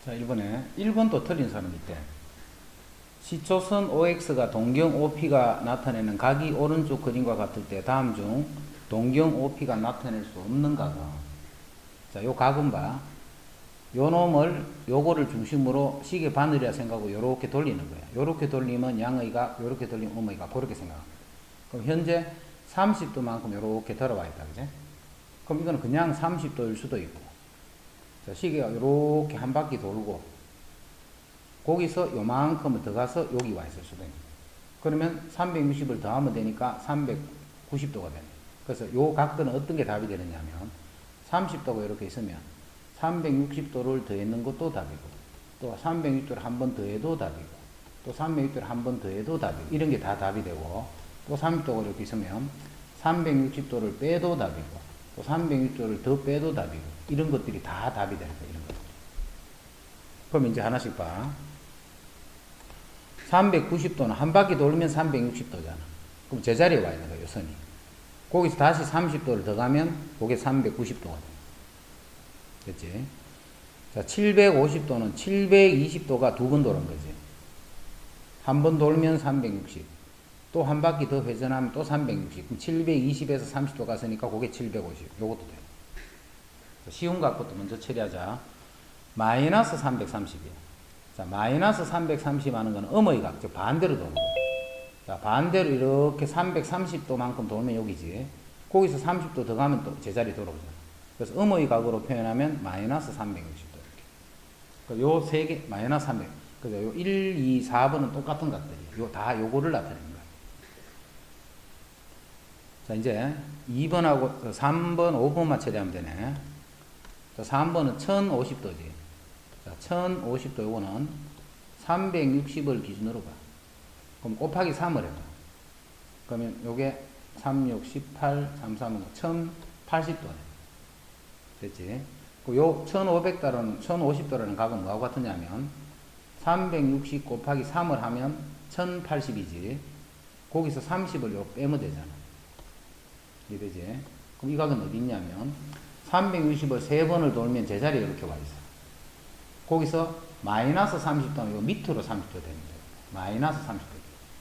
자, 1번도 틀린 사람이 있대. 시초선 OX가 동경 OP가 나타내는 각이 오른쪽 그림과 같을 때 다음 중 동경 OP가 나타낼 수 없는 각은. 자, 요 각은 봐. 요 놈을 요거를 중심으로 시계 바늘이라 생각하고 요렇게 돌리는 거야. 요렇게 돌리면 양의 각, 요렇게 돌리면 음의 각, 그렇게 생각합니다. 그럼 현재 30도만큼 요렇게 들어와 있다, 그지? 그럼 이거는 그냥 30도일 수도 있고. 자, 시계가 요렇게 한 바퀴 돌고 거기서 요만큼을 더 가서 여기 와 있을 수도 있는. 그러면 360을 더하면 되니까 390도가 되네. 그래서 요 각도는 어떤 게 답이 되느냐면 30도가 이렇게 있으면 360도를 더했는 것도 답이고, 또 360도를 한 번 더해도 답이고, 또 360도를 한 번 더해도 답이고, 이런 게 다 답이 되고, 또 30도가 이렇게 있으면 360도를 빼도 답이고, 또 360도를 더 빼도 답이고, 이런 것들이 다 답이 되는 거예요. 이런 것들. 그럼 이제 하나씩 봐. 390도는 한 바퀴 돌면 360도잖아. 그럼 제자리에 와 있는 거예요, 선이. 거기서 다시 30도를 더 가면 그게 390도가 돼. 됐지? 자, 750도는 720도가 두 번 도는 거지. 한 번 돌면 360. 또 한 바퀴 더 회전하면 또 360. 그럼 720에서 30도 갔으니까 그게 750. 요것도 돼. 쉬운 각부터 먼저 처리하자. 마이너스 330이야. 자, 마이너스 330 하는 거는 음의 각, 즉 반대로 도는 거야. 자, 반대로 이렇게 330도만큼 돌면 여기지. 거기서 30도 더 가면 또 제자리 돌아오잖아. 그래서 음의 각으로 표현하면 마이너스 360도 이렇게. 요 세 개, 마이너스 300. 그래서 요 1, 2, 4번은 똑같은 각들이에요. 요, 다 요거를 나타내는 거야. 자, 이제 2번하고 3번, 5번만 처리하면 되네. 자, 3번은 1050도지. 자, 1050도 요거는 360을 기준으로 봐. 그럼 곱하기 3을 해봐. 그러면 요게 3, 6, 18, 3, 3은 1080도네. 됐지? 요 1050도라는 각은 뭐하고 같으냐면 360 곱하기 3을 하면 1080이지. 거기서 30을 요 빼면 되잖아. 이해되지? 그럼 이 각은 어디 있냐면 360을 3번을 돌면 제자리에 이렇게 와 있어. 거기서 마이너스 30도는 요 밑으로 30도 됩니다. 마이너스 30도.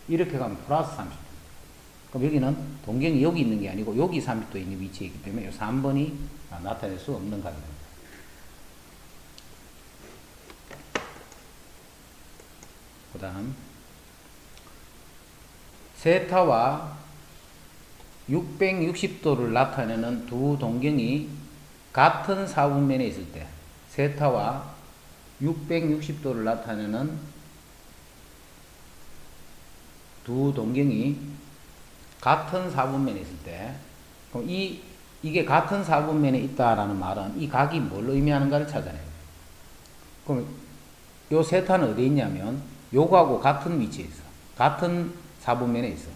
이렇게 가면 플러스 30도. 그럼 여기는 동경이 여기 있는 게 아니고 여기 30도 있는 위치에 있기 때문에 이 3번이 나타낼 수 없는 각입니다. 그 다음 세타와 660도를 나타내는 두 동경이 같은 사분면에 있을 때, 세타와 660도를 나타내는 두 동경이 같은 사분면에 있을 때, 그럼 이게 같은 사분면에 있다라는 말은 이 각이 뭘 의미하는가를 찾아내요. 그럼 요 세타는 어디에 있냐면 요거하고 같은 위치에 있어. 같은 사분면에 있어.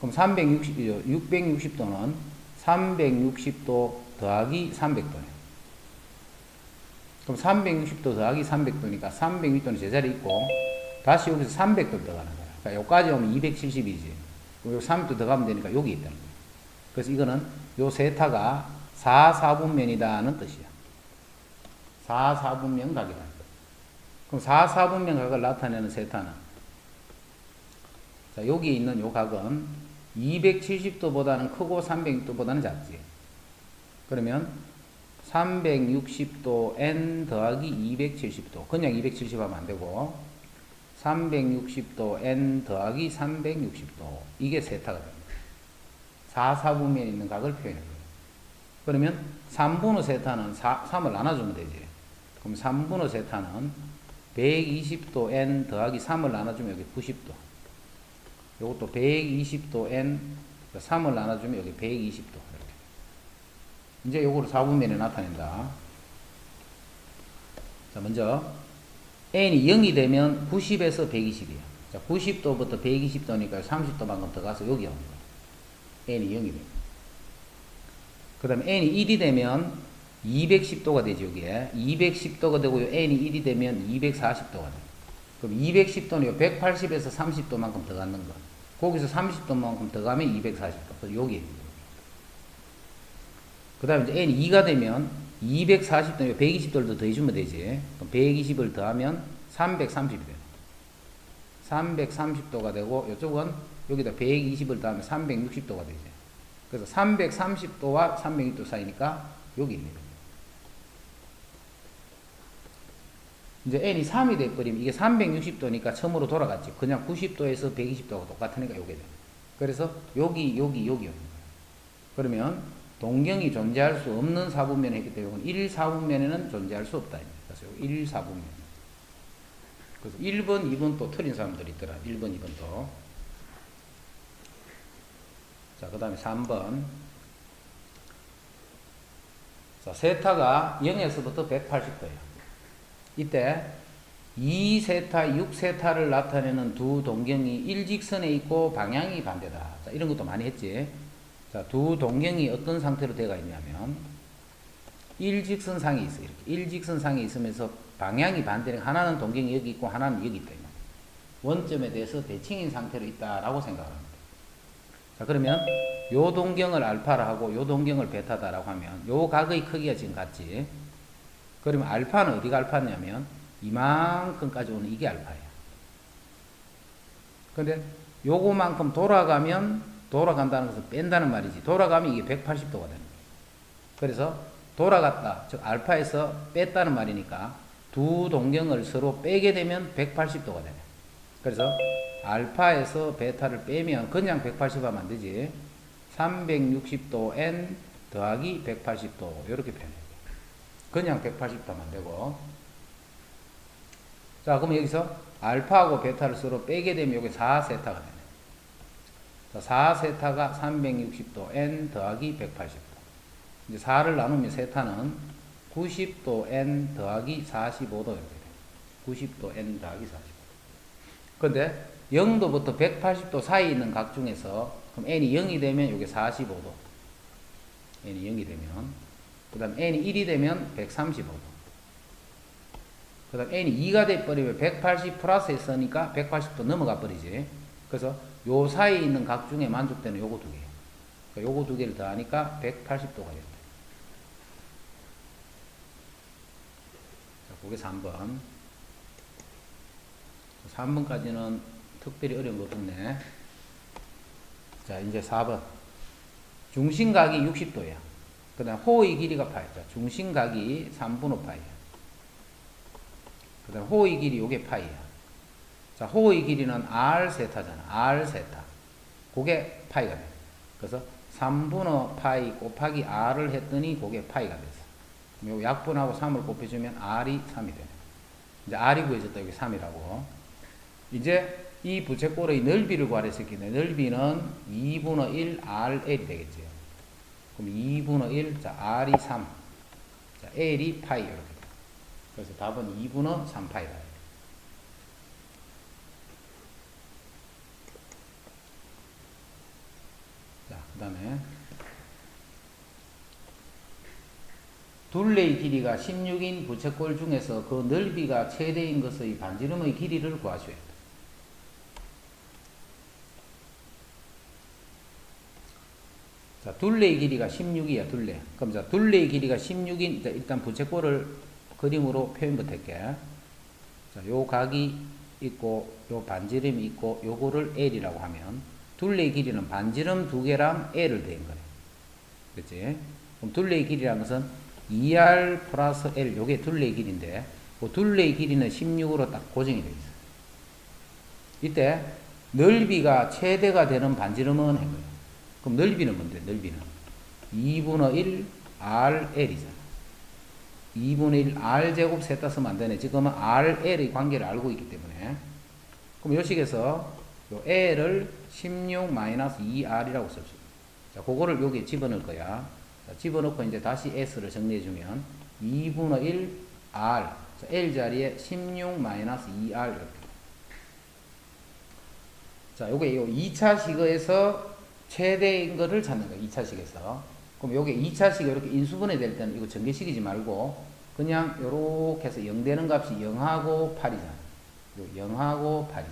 그럼 660도는 360도 더하기 300도네. 그럼 360도 더하기 300도니까 360도는 제자리에 있고 다시 여기서 300도 들어가는 거야. 그러니까 여기까지 오면 270이지. 그럼 300도 더 가면 되니까 여기 있다는 거야. 그래서 이거는 요 세타가 4사분면이다는 뜻이야. 4사분면 각이다. 그럼 4사분면 각을 나타내는 세타는, 자, 여기 있는 요 각은 270도보다는 크고 360도보다는 작지. 그러면 360도 n 더하기 270도. 그냥 270 하면 안 되고 360도 n 더하기 360도. 이게 세타가 됩니다. 4사분면에 있는 각을 표현해 거예요. 그러면 3분의 세타는 3을 나눠주면 되지. 그럼 3분의 세타는 120도 n 더하기 3을 나눠주면 여기 90도. 요것도 120도 n 3을 나눠주면 여기 120도. 이렇게. 이제 요거를 4분면에 나타낸다. 자, 먼저 n이 0이 되면 90에서 120이야. 자, 90도부터 120도니까 30도만큼 더 가서 여기 옵니다. n이 0이 됩니다. 그 다음에 n이 1이 되면 210도가 되죠. 여기에 210도가 되고 n이 1이 되면 240도가 돼요. 그럼 210도는 180에서 30도만큼 더 가는 거. 거기서 30도만큼 더 가면 240도. 그래서 여기. 그 다음에 이제 n이 2가 되면 240도, 120도를 더해주면 되지. 그럼 120을 더하면 330이 돼요. 330도가 되고, 이쪽은 여기다 120을 더하면 360도가 되지. 그래서 330도와 360도 사이니까 여기입니다. 이제 n이 3이 돼버리면 이게 360도니까 처음으로 돌아갔지. 그냥 90도에서 120도가 똑같으니까 요게 돼. 그래서 여기요. 그러면 동경이 존재할 수 없는 사분면에 했기 때문에 1, 4분면에는 존재할 수 없다. 그래서 1, 4분면. 그래서 1번, 2번 또 틀린 사람들이 있더라. 1번, 2번 또. 자, 그 다음에 3번. 자, 세타가 0에서부터 180도예요. 이때 2세타, 6세타를 나타내는 두 동경이 일직선에 있고 방향이 반대다. 자, 이런 것도 많이 했지. 자, 두 동경이 어떤 상태로 되어 있냐면 일직선상에 있어. 이렇게 일직선상에 있으면서 방향이 반대는 하나는 동경이 여기 있고 하나는 여기 있다. 원점에 대해서 대칭인 상태로 있다라고 생각합니다. 자, 그러면 요 동경을 알파라 하고 요 동경을 베타다라고 하면 요 각의 크기가 지금 같지. 그러면 알파는 어디가 알파냐면 이만큼까지 오는 이게 알파예요. 근데 요거만큼 돌아간다는 것은 뺀다는 말이지. 돌아가면 이게 180도가 되는 거예요. 그래서 돌아갔다, 즉 알파에서 뺐다는 말이니까 두 동경을 서로 빼게 되면 180도가 되네. 그래서 알파에서 베타를 빼면 그냥 180 하면 안 되지. 360도 n 더하기 180도 이렇게 표현해요. 그냥 180도 하면 안 되고. 자, 그럼 여기서 알파하고 베타를 서로 빼게 되면 이게 4세타가 되네. 자, 4세타가 360도 n 더하기 180도. 이제 4를 나누면 세타는 90도 n 더하기 45도 이렇게 돼요. 90도 n 더하기 45도. 근데 0도부터 180도 사이에 있는 각 중에서 그럼 n이 0이 되면 이게 45도. n이 0이 되면. 그 다음 n이 1이 되면 135도. 그 다음 n이 2가 돼버리면 180 플러스 했으니까 180도 넘어가 버리지. 그래서 요 사이에 있는 각 중에 만족되는 요거 두 개. 그러니까 요거 두 개를 더하니까 180도가 됐다. 자, 그게 3번. 3번까지는 특별히 어려운 거 없네. 자, 이제 4번. 중심각이 60도야. 그 다음 호의 길이가 파이. 자, 중심각이 3분의 파이야. 그 다음 호의 길이 요게 파이야. 자, 호의 길이는 r 세타잖아. r 세타. 그게 파이가 돼. 그래서 3분의 파이 곱하기 r을 했더니 그게 파이가 됐어. 요 약분하고 3을 곱해주면 r이 3이 되네. 이제 r이 구해졌다. 여기 3이라고. 이제 이 부채꼴의 넓이를 구하랬을 때 넓이는 2분의 1 RL이 되겠죠. 그럼 2분의 1, 자, R이 3, 자, L이 파이 이렇게 돼요. 그래서 답은 2분의 3파이다. 자, 그 다음에 둘레의 길이가 16인 부채꼴 중에서 그 넓이가 최대인 것의 반지름의 길이를 구하셔야 돼요. 자, 둘레의 길이가 16이야, 둘레. 그럼 자, 둘레의 길이가 16인, 자, 일단 부채꼴을 그림으로 표현부터 할게. 자, 요 각이 있고, 요 반지름이 있고, 요거를 L이라고 하면, 둘레의 길이는 반지름 두 개랑 L을 대인 거네. 그렇지? 그럼 둘레의 길이라는 것은 2R 플러스 L, 요게 둘레의 길이인데, 그 둘레의 길이는 16으로 딱 고정이 되어 있어. 이때, 넓이가 최대가 되는 반지름은 한 거예요. 그럼 넓이는 뭔데? 넓이는 2분의 1 RL이잖아. 2분의 1 R제곱 셋다 쓰면 안 되네. 지금은 RL의 관계를 알고 있기 때문에. 그럼 요 식에서 요 L을 16-2R이라고 쓸 수 있어. 자, 그거를 여기 집어넣을 거야. 자, 집어넣고 이제 다시 S를 정리해주면 2분의 1 R. 자, L 자리에 16-2R 이렇게. 자, 요게 요 2차 식어에서 최대인 거를 찾는 거야. 2차식에서. 그럼 요게 2차식이 이렇게 인수분해 될 때는 이거 전개식이지 말고 그냥 요렇게 해서 0 되는 값이 0하고 8이잖아. 요 0하고 8이야.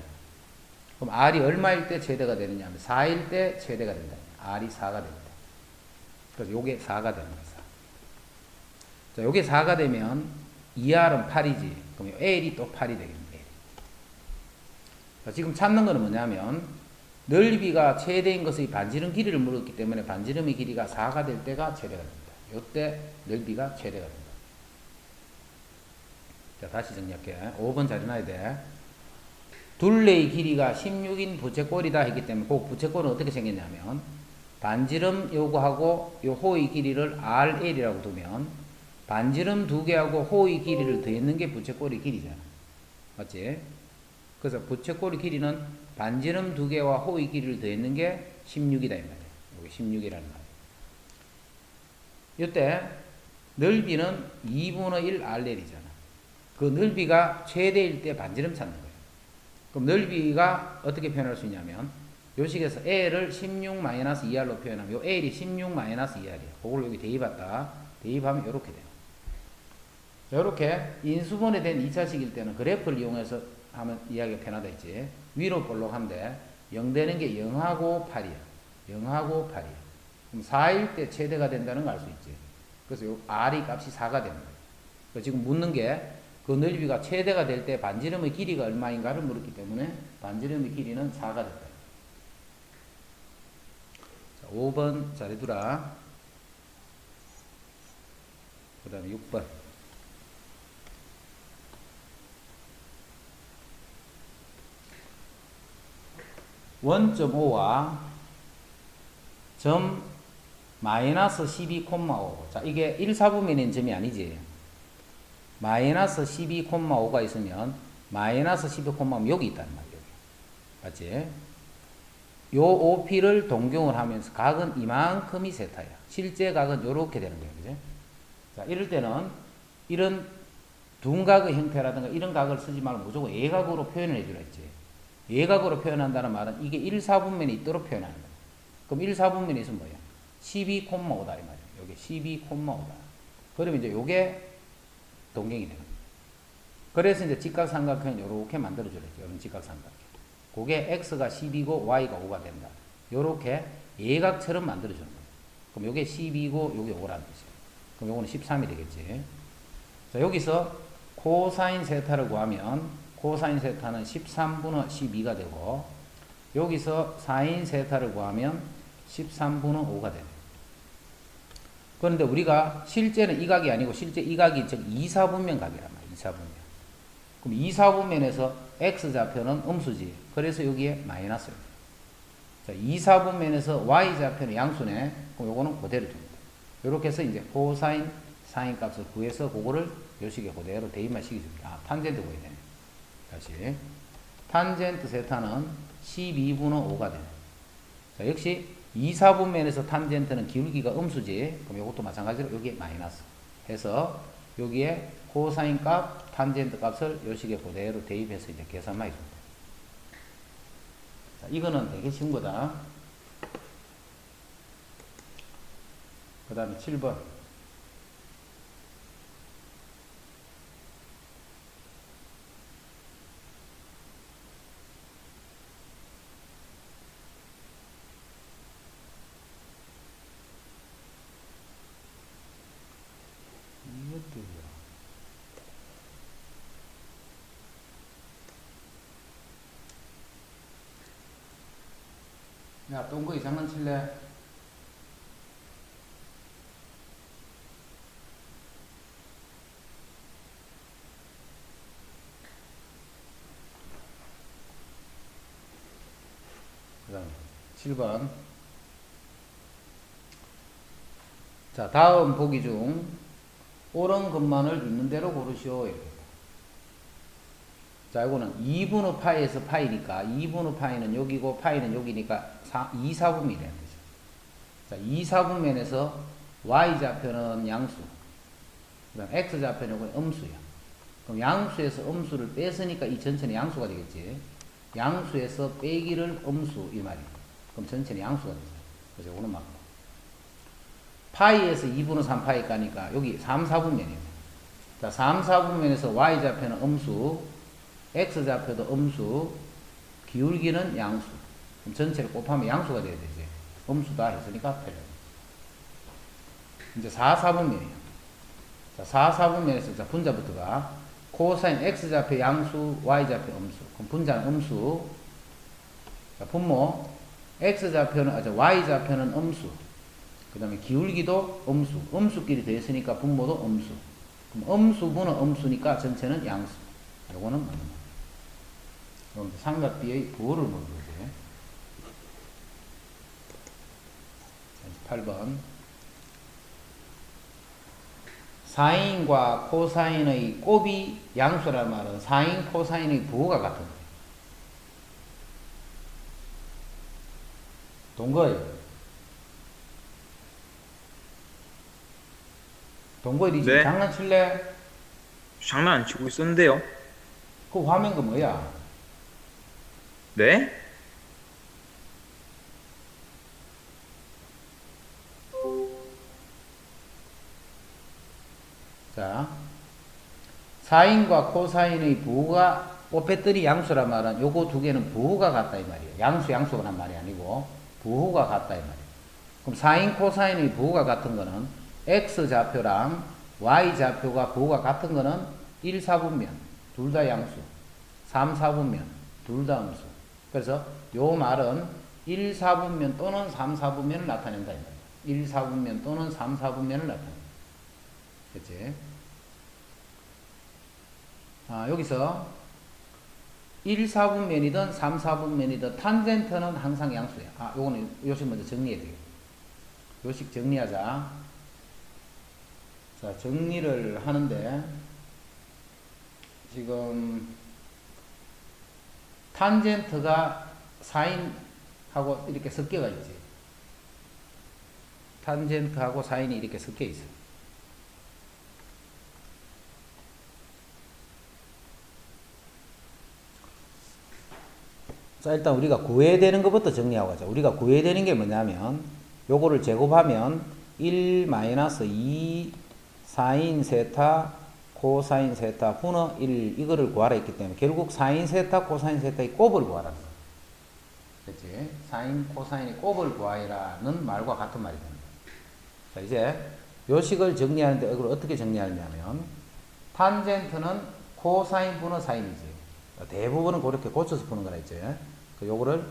그럼 R이 얼마일 때 최대가 되느냐 하면 4일 때 최대가 된다. R이 4가 된다. 그래서 요게 4가 되는 거야. 자, 요게 4가 되면 2R은 8이지. 그럼 L이 또 8이 되겠네. 자, 지금 찾는 거는 뭐냐면 넓이가 최대인 것의 반지름 길이를 물었기 때문에 반지름의 길이가 4가 될 때가 최대가 됩니다. 요때 넓이가 최대가 됩니다. 자, 다시 정리할게. 5번 잘 해놔야 돼. 둘레의 길이가 16인 부채꼴이다 했기 때문에 그 부채꼴은 어떻게 생겼냐면 반지름 요거하고 요 호의 길이를 RL이라고 두면 반지름 두 개하고 호의 길이를 더했는 게 부채꼴의 길이잖아. 맞지? 그래서 부채꼴의 길이는 반지름 두 개와 호의 길이를 더했는 게 16이다 이 말이야. 여기 16이라는 말이야. 이때 넓이는 2분의 1 RL이잖아. 그 넓이가 최대일 때 반지름 찾는 거예요. 그럼 넓이가 어떻게 표현할 수 있냐면 요 식에서 L을 16-2R로 표현하면 요 L이 16-2R이야. 그걸 여기 대입했다. 대입하면 요렇게 돼요. 요렇게 인수분해 된 2차식일 때는 그래프를 이용해서 하면 이야기가 편하다 했지. 위로 볼록한데 0 되는 게 0하고 8이야. 0하고 8이야. 그럼 4일 때 최대가 된다는 걸 알 수 있지. 그래서 요 R이 값이 4가 되는 거예요. 그래서 지금 묻는 게 그 넓이가 최대가 될 때 반지름의 길이가 얼마인가를 물었기 때문에 반지름의 길이는 4가 됐다. 자, 5번 잘해두라. 그 다음에 6번. 원점 5와 점 마이너스 12,5. 자, 이게 1, 4분면인 점이 아니지. 마이너스 12,5가 있으면 마이너스 12,5면 여기 있단 말이야. 맞지? 요 OP를 동경을 하면서 각은 이만큼이 세타야. 실제 각은 요렇게 되는 거야. 그지? 자, 이럴 때는 이런 둔각의 형태라든가 이런 각을 쓰지 말고 무조건 예각으로 표현을 해주라 했지. 예각으로 표현한다는 말은 이게 1, 4분면이 있도록 표현하는 거야. 그럼 1, 4분면이 있으면 뭐야? 12,5다 이 말이야. 요게 12,5다. 그러면 이제 요게 동경이 되는 거야. 그래서 이제 직각삼각형을 요렇게 만들어주랬죠. 이런 직각삼각형. 그게 x가 10이고 y가 5가 된다. 요렇게 예각처럼 만들어주는 거예요. 그럼 요게 10이고 요게 5라는 뜻이에요. 그럼 요거는 13이 되겠지. 자, 여기서 코사인 세타를 구하면 코사인 세타는 13분의 12가 되고 여기서 사인 세타를 구하면 13분의 5가 되네. 그런데 우리가 실제는 이 각이 아니고 실제 이 각이 즉 2사분면 각이란 말이야. 2사분면. 그럼 2사분면에서 x좌표는 음수지. 그래서 여기에 마이너스예요. 자, 2사분면에서 y좌표는 양수네. 그럼 요거는 그대로 줍니다. 이렇게 해서 이제 코사인, 사인 값을 구해서 그거를 요 식에 그대로 대입만 시켜줍니다. 아, 탄젠트 구해야 되네. 다시. 탄젠트 세타는 12분의 5가 되네. 자, 역시 2사분면에서 탄젠트는 기울기가 음수지. 그럼 이것도 마찬가지로 여기에 마이너스 해서 여기에 코사인 값, 탄젠트 값을 요 식에 그대로 대입해서 이제 계산만 해줍니다. 자, 이거는 되게 쉬운 거다. 그 다음에 7번. 야, 똥거이 장난칠래? 그 다음 7번. 자, 다음 보기 중 옳은 것만을 있는 대로 고르시오. 이렇게. 자, 이거는 2분의 파이에서 파이니까 2분의 파이는 여기고 파이는 여기니까 2, 4분면이 되는 거죠. 자, 2, 4분면에서 y좌표는 양수, 그 다음 x좌표는 음수야. 그럼 양수에서 음수를 뺐으니까 이 전체는 양수가 되겠지. 양수에서 빼기를 음수 이 말이야. 그럼 전체는 양수가 되죠. 그래서 이거는 맞고. 파이에서 2분의 3파이 가니까 여기 3, 4분면이에요. 자, 3, 4분면에서 y좌표는 음수, x좌표도 음수, 기울기는 양수. 그럼 전체를 곱하면 양수가 돼야 되지. 음수다 했으니까 틀려. 이제 4, 4분면이에요. 자, 4, 4분면에서 자, 분자부터가 코사인 x좌표 양수, y좌표 음수. 그럼 분자는 음수. 자, 분모 x좌표는 y좌표는 음수. 그 다음에 기울기도 음수. 음수끼리 더했으니까 분모도 음수. 그럼 음수분은 음수니까 전체는 양수. 요거는 맞는 거. 그럼 삼각비의 부호를 모르는 거지. 8번. 사인과 코사인의 곱이 양수란 말은 사인, 코사인의 부호가 같은 거예요. 동거이. 동거이 니 지금 네? 장난칠래? 장난 안 치고 있었는데요. 그 화면 그 뭐야? 네? 자, 사인과 코사인의 부호가 오페뜨리 양수란 말은 요거 두 개는 부호가 같다 이 말이에요. 양수가 란 말이 아니고 부호가 같다 이 말이에요. 그럼 사인, 코사인의 부호가 같은 거는 x좌표랑 y좌표가 부호가 같은 거는 1, 4분면 둘 다 양수, 3, 4분면 둘 다 음수. 그래서 요 말은 1, 4분면 또는 3, 4분면을 나타낸다 이 말이에요. 1, 4분면 또는 3, 4분면을 나타낸다. 그치? 아, 여기서 1, 4분면이든 3, 4분면이든 탄젠트는 항상 양수야. 아, 요거는 요식 먼저 정리해야 돼요. 요식 정리하자. 자, 정리를 하는데 지금 탄젠트가 사인하고 이렇게 섞여가 있지. 탄젠트하고 사인이 이렇게 섞여 있어. 자, 일단 우리가 구해야 되는 것부터 정리하고 가자. 우리가 구해야 되는 게 뭐냐면 요거를 제곱하면 1-2 사인 세타 코사인 세타 분의 1 이거를 구하라 했기 때문에 결국 사인 세타 코사인 세타의 곱을 구하라. 그치? 사인 코사인의 곱을 구하라는 말과 같은 말이 됩니다. 자, 이제 요식을 정리하는데 이걸 어떻게 정리하냐면 탄젠트는 코사인 분의 사인이지. 대부분은 그렇게 고쳐서 푸는 거라 했죠. 요거를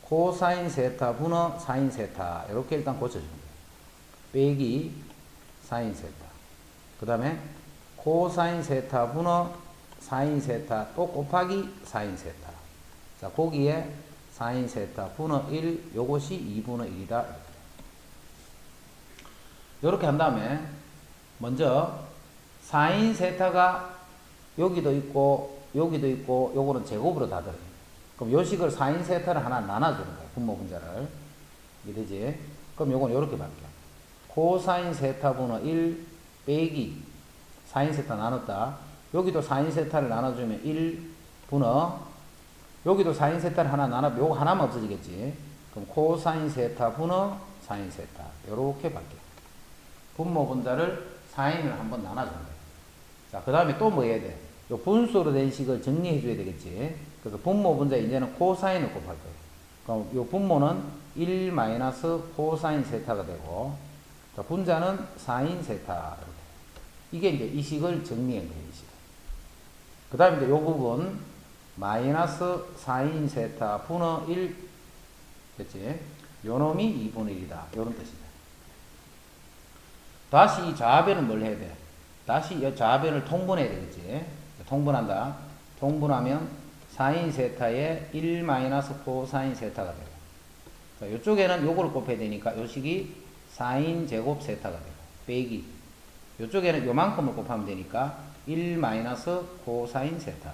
코사인 세타 분의 사인 세타 이렇게 일단 고쳐주는 거예요. 빼기 사인 세타. 그 다음에 코사인 세타 분의 사인 세타 또 곱하기 사인 세타. 자, 거기에 사인 세타 분의 1 요것이 2분의 1이다. 이렇게 한 다음에 먼저 사인 세타가 여기도 있고 여기도 있고 요거는 제곱으로 다 들어요. 그럼 요식을 사인 세타를 하나 나눠주는 거예요. 분모 분자를. 이되지? 그럼 요건 요렇게 바뀌어. 코사인 세타분의 1 빼기 사인 세타 나눴다. 여기도 사인 세타를 나눠주면 1 분의 여기도 사인 세타를 하나 나눠 요거 하나만 없어지겠지. 그럼 코사인 세타 분의 사인 세타 요렇게 바뀌어. 분모 분자를 사인을 한번 나눠주는 거예요. 자, 그 다음에 또 뭐 해야 돼? 요 분수로 된 식을 정리해 줘야 되겠지. 그래서 분모 분자 이제는 코사인을 곱할 거예요. 그럼 요 분모는 1 마이너스 코사인 세타가 되고, 자, 분자는 사인 세타. 이게 이제 이 식을 정리한 거예요, 이 식. 그 다음에 이제 요 부분, 마이너스 사인 세타 분의 1, 됐지? 요 놈이 2분의 1이다. 요런 뜻이다. 다시 이 좌변은 뭘 해야 돼? 다시 이 좌변을 통분해야 되겠지. 통분한다. 통분하면 사인 세타에 1 마이너스 코사인 세타가 되고. 자, 요쪽에는 요걸 곱해야 되니까 요 식이 사인 제곱 세타가 되고. 빼기. 요쪽에는 요만큼을 곱하면 되니까 1 마이너스 코사인 세타.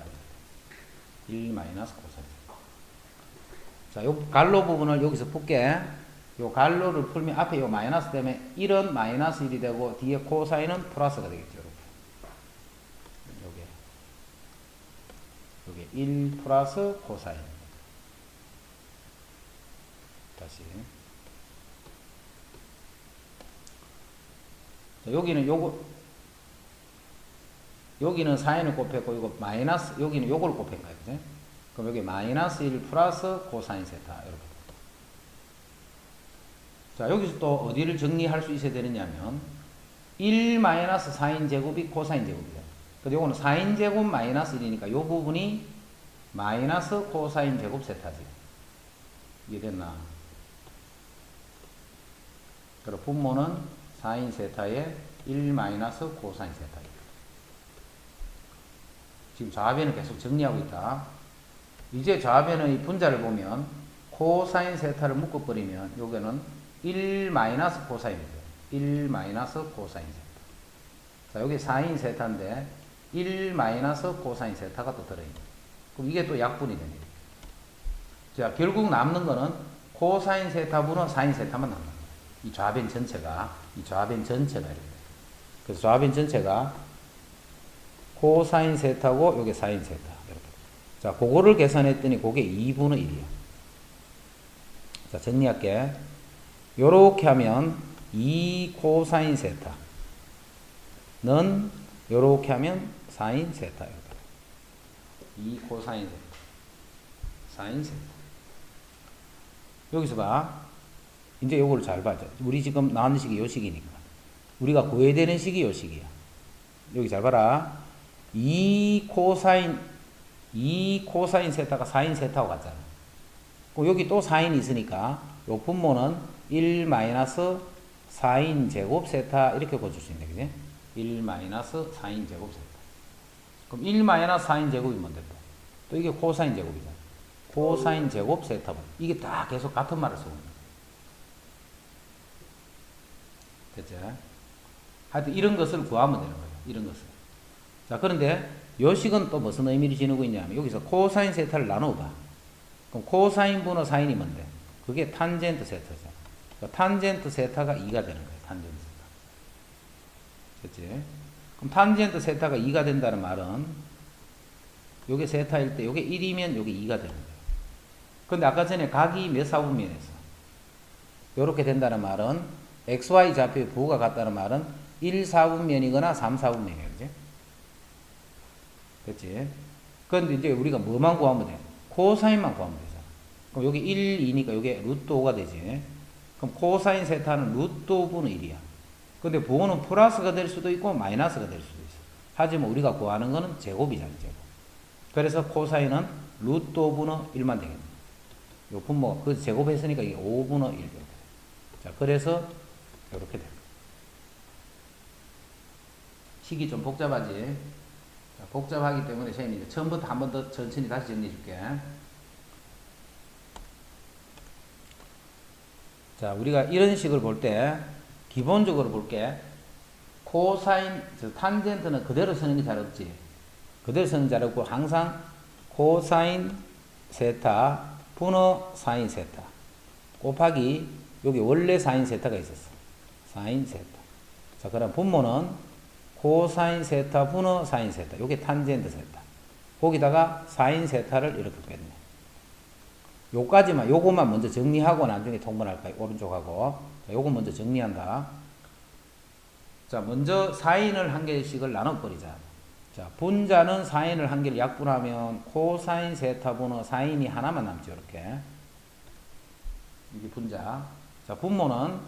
1 마이너스 코사인 세타. 자, 요 갈로 부분을 여기서 풀게. 요 갈로를 풀면 앞에 요 마이너스 때문에 1은 마이너스 1이 되고 뒤에 코사인은 플러스가 되겠죠. 요게 1 플러스 코사인. 다시. 자, 여기는 요거 여기는 사인을 곱했고 이거 마이너스 여기는 요걸 곱한 거예요. 그죠? 그럼 여기 마이너스 1 플러스 코사인 세타 이렇게. 자, 여기서 또 어디를 정리할 수 있어야 되느냐면 1 마이너스 사인 제곱이 코사인 제곱이다. 근데 요거는 사인 제곱 마이너스 1이니까 요 부분이 마이너스 코사인 제곱 세타지. 이해됐나? 그리고 분모는 사인 세타에 1 마이너스 코사인 세타입니다. 지금 좌변을 계속 정리하고 있다. 이제 좌변의 분자를 보면 코사인 세타를 묶어버리면 여기는 1 마이너스 코사인이죠. 1 마이너스 코사인 세타. 자, 여기 사인 세타인데 1 마이너스 코사인 세타가 또 들어있네. 그럼 이게 또 약분이 됩니다. 자, 결국 남는 거는 코사인 세타분은 사인 세타만 남는 거예요. 이 좌변 전체가 이렇게. 그래서 좌변 전체가 코사인 세타고 요게 사인 세타. 이렇게. 자, 그거를 계산했더니 그게 2분의 1이야. 자, 정리할게. 요렇게 하면 2 코사인 세타는 요렇게 하면 사인 세타. 2 코사인 세타. 사인 세타. 여기서 봐. 이제 요거를 잘 봐줘. 우리 지금 나오는 식이 요 식이니까. 우리가 구해야 되는 식이 요 식이야. 여기 잘 봐라. 2 코사인 세타가 사인 세타하고 같잖아. 그럼 여기 또 사인이 있으니까 요 분모는 1 마이너스 사인 제곱 세타 이렇게 고칠 수 있네. 그지? 1 마이너스 사인 제곱 세타. 그럼 1 마이너스 사인 제곱이 뭔데 또 이게 코사인 제곱이잖아. 코사인 제곱 세타. 이게 다 계속 같은 말을 쓰고 있는 거야. 됐지? 하여튼 이런 것을 구하면 되는 거예요. 이런 것을. 자, 그런데 요 식은 또 무슨 의미를 지니고 있냐면 여기서 코사인 세타를 나눠봐. 그럼 코사인 분의 사인이 뭔데? 그게 탄젠트 세타잖아. 그러니까 탄젠트 세타가 2가 되는 거예요. 탄젠트 세타. 됐지? 그럼 탄젠트 세타가 2가 된다는 말은 요게 세타일 때 요게 1이면 요게 2가 되는 거예요. 근데 아까 전에 각이 몇 사분면에서 요렇게 된다는 말은 XY 좌표의 부호가 같다는 말은 1 4분면이거나 3 4분면이에요. 그지? 됐지? 그런데 이제 우리가 뭐만 구하면 돼? 코사인만 구하면 되잖아. 그럼 여기 1, 2니까 여기 루트 5가 되지. 그럼 코사인 세타는 루트 5분의 1이야. 근데 부호는 플러스가 될 수도 있고 마이너스가 될 수도 있어. 하지만 우리가 구하는 거는 제곱이잖아, 제곱. 그래서 코사인은 루트 5분의 1만 되겠네. 요 분모가 그 제곱했으니까 이게 5분의 1. 자, 그래서 이렇게 돼. 식이 좀 복잡하지. 자, 복잡하기 때문에 선생님이 이제 처음부터 한 번 더 천천히 다시 정리해 줄게. 자, 우리가 이런 식을 볼 때 기본적으로 볼게. 코사인, 탄젠트는 그대로 쓰는 게 잘 없지. 그대로 쓰는 게 잘 없고 항상 코사인 세타 분의 사인 세타 곱하기 여기 원래 사인 세타가 있었어. 사인 세타. 자, 그럼 분모는 코사인 세타 분의 사인 세타. 요게 탄젠트 세타. 거기다가 사인 세타를 이렇게 뺐네. 요까지만, 요것만 먼저 정리하고 나중에 통분할 거야. 오른쪽하고. 자, 요거 먼저 정리한다. 자, 먼저 사인을 한 개씩을 나눠버리자. 자, 분자는 사인을 한 개를 약분하면 코사인 세타 분의 사인이 하나만 남죠. 이렇게. 이게 분자. 자, 분모는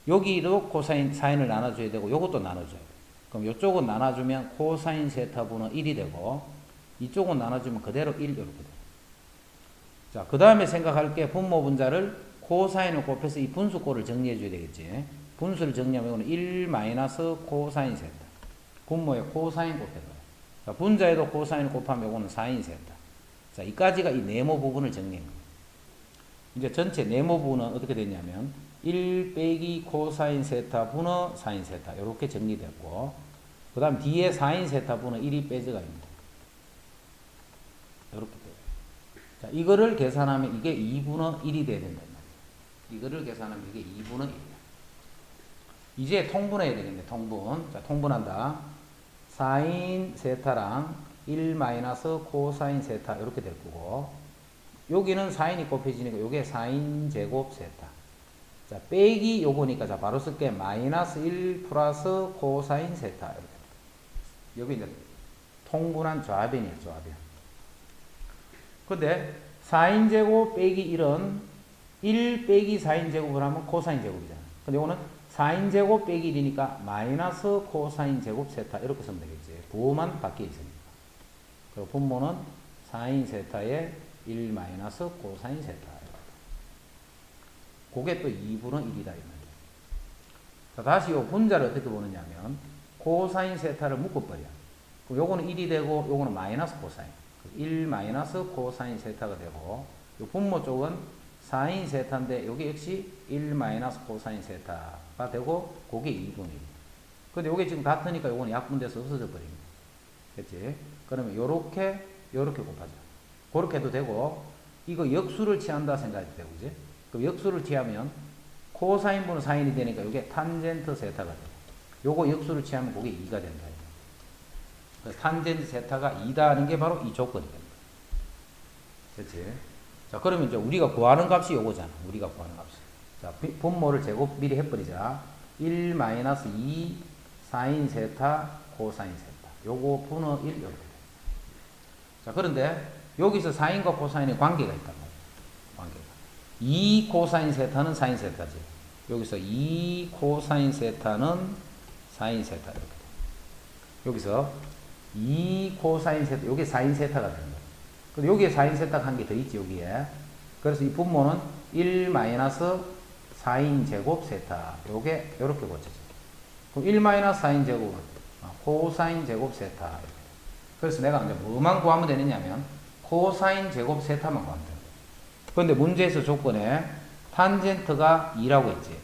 여기도 코사인, 사인을 나눠줘야 되고 요것도 나눠줘야 돼. 그럼 요쪽은 나눠주면 코사인 세타 분의 1이 되고 이쪽은 나눠주면 그대로 1 이렇게 돼. 자, 그 다음에 생각할 게 분모 분자를 코사인을 곱해서 이 분수꼴을 정리해 줘야 되겠지. 분수를 정리하면 이거는 1 마이너스 코사인 세타. 분모에 코사인 곱해서. 자, 분자에도 코사인을 곱하면 이거는 사인 세타. 자, 이까지가 이 네모 부분을 정리한 거예요. 이제 전체 네모 부분은 어떻게 되냐면 1 빼기 코사인 세타 분의 사인 세타 이렇게 정리됐고 그 다음 뒤에 사인 세타 분의 1이 빼져가 있습니다. 이렇게 돼요. 자, 이거를 계산하면 이게 2분의 1이 돼야 된단 말이에요. 이거를 계산하면 이게 2분의 1이야. 이제 통분해야 되겠네. 통분. 자, 통분한다. 사인 세타랑 1 마이너스 코사인 세타 이렇게 될 거고 여기는 사인이 곱해지니까 요게 사인 제곱 세타. 자, 빼기 요거니까 자, 바로 쓸게. 마이너스 1 플러스 코사인 세타. 이렇게. 여기 이제 통분한 좌변이야, 좌변. 근데 사인 제곱 빼기 1은 1 빼기 사인 제곱을 하면 코사인 제곱이잖아. 근데 요거는 사인 제곱 빼기 1이니까 마이너스 코사인 제곱 세타 이렇게 쓰면 되겠지. 부호만 바뀌어 있으니까. 그리고 분모는 사인 세타에 1 마이너스 코사인 세타. 그게 또 2분의 1이다 이 말이야. 자, 다시 요 분자를 어떻게 보느냐면 코사인 세타를 묶어버려. 그럼 요거는 1이 되고 요거는 마이너스 코사인. 1 마이너스 코사인 세타가 되고 요 분모 쪽은 사인 세타인데 여기 역시 1 마이너스 코사인 세타가 되고 그게 2분의 1. 근데 요게 지금 같으니까 요거는 약분돼서 없어져 버립니다. 그치? 그러면 요렇게 곱하자. 그렇게 해도 되고 이거 역수를 취한다 생각해도 되고 그지? 그럼 역수를 취하면 코사인분은 사인이 되니까 요게 탄젠트 세타가 돼. 요거 역수를 취하면 그게 2가 된다. 탄젠트 세타가 2다 하는 게 바로 이 조건이 됩니다. 그치? 자, 그러면 이제 우리가 구하는 값이 요거잖아. 우리가 구하는 값이. 자, 분모를 제곱 미리 해버리자. 1 마이너스 2 사인 세타 코사인 세타. 요거 분의 1 이렇게 돼. 자, 그런데 여기서 사인과 코사인의 관계가 있단 말이야. 관계가. 2 코사인 세타는 사인 세타지. 여기서 2 코사인 세타는 사인 세타 이렇게 돼. 여기서 2 코사인 세타, 요게 사인 세타가 되는 거야. 근데 여기에 사인 세타가 한 개 더 있지, 여기에. 그래서 이 분모는 1 마이너스 사인 제곱 세타. 요게, 요렇게 고쳐져. 그럼 1 마이너스 사인 제곱은 코사인 제곱 세타. 그래서 내가 이제 뭐만 구하면 되느냐면, 코사인 제곱 세타만 구하면 돼. 그런데 문제에서 조건에 탄젠트가 2라고 했지.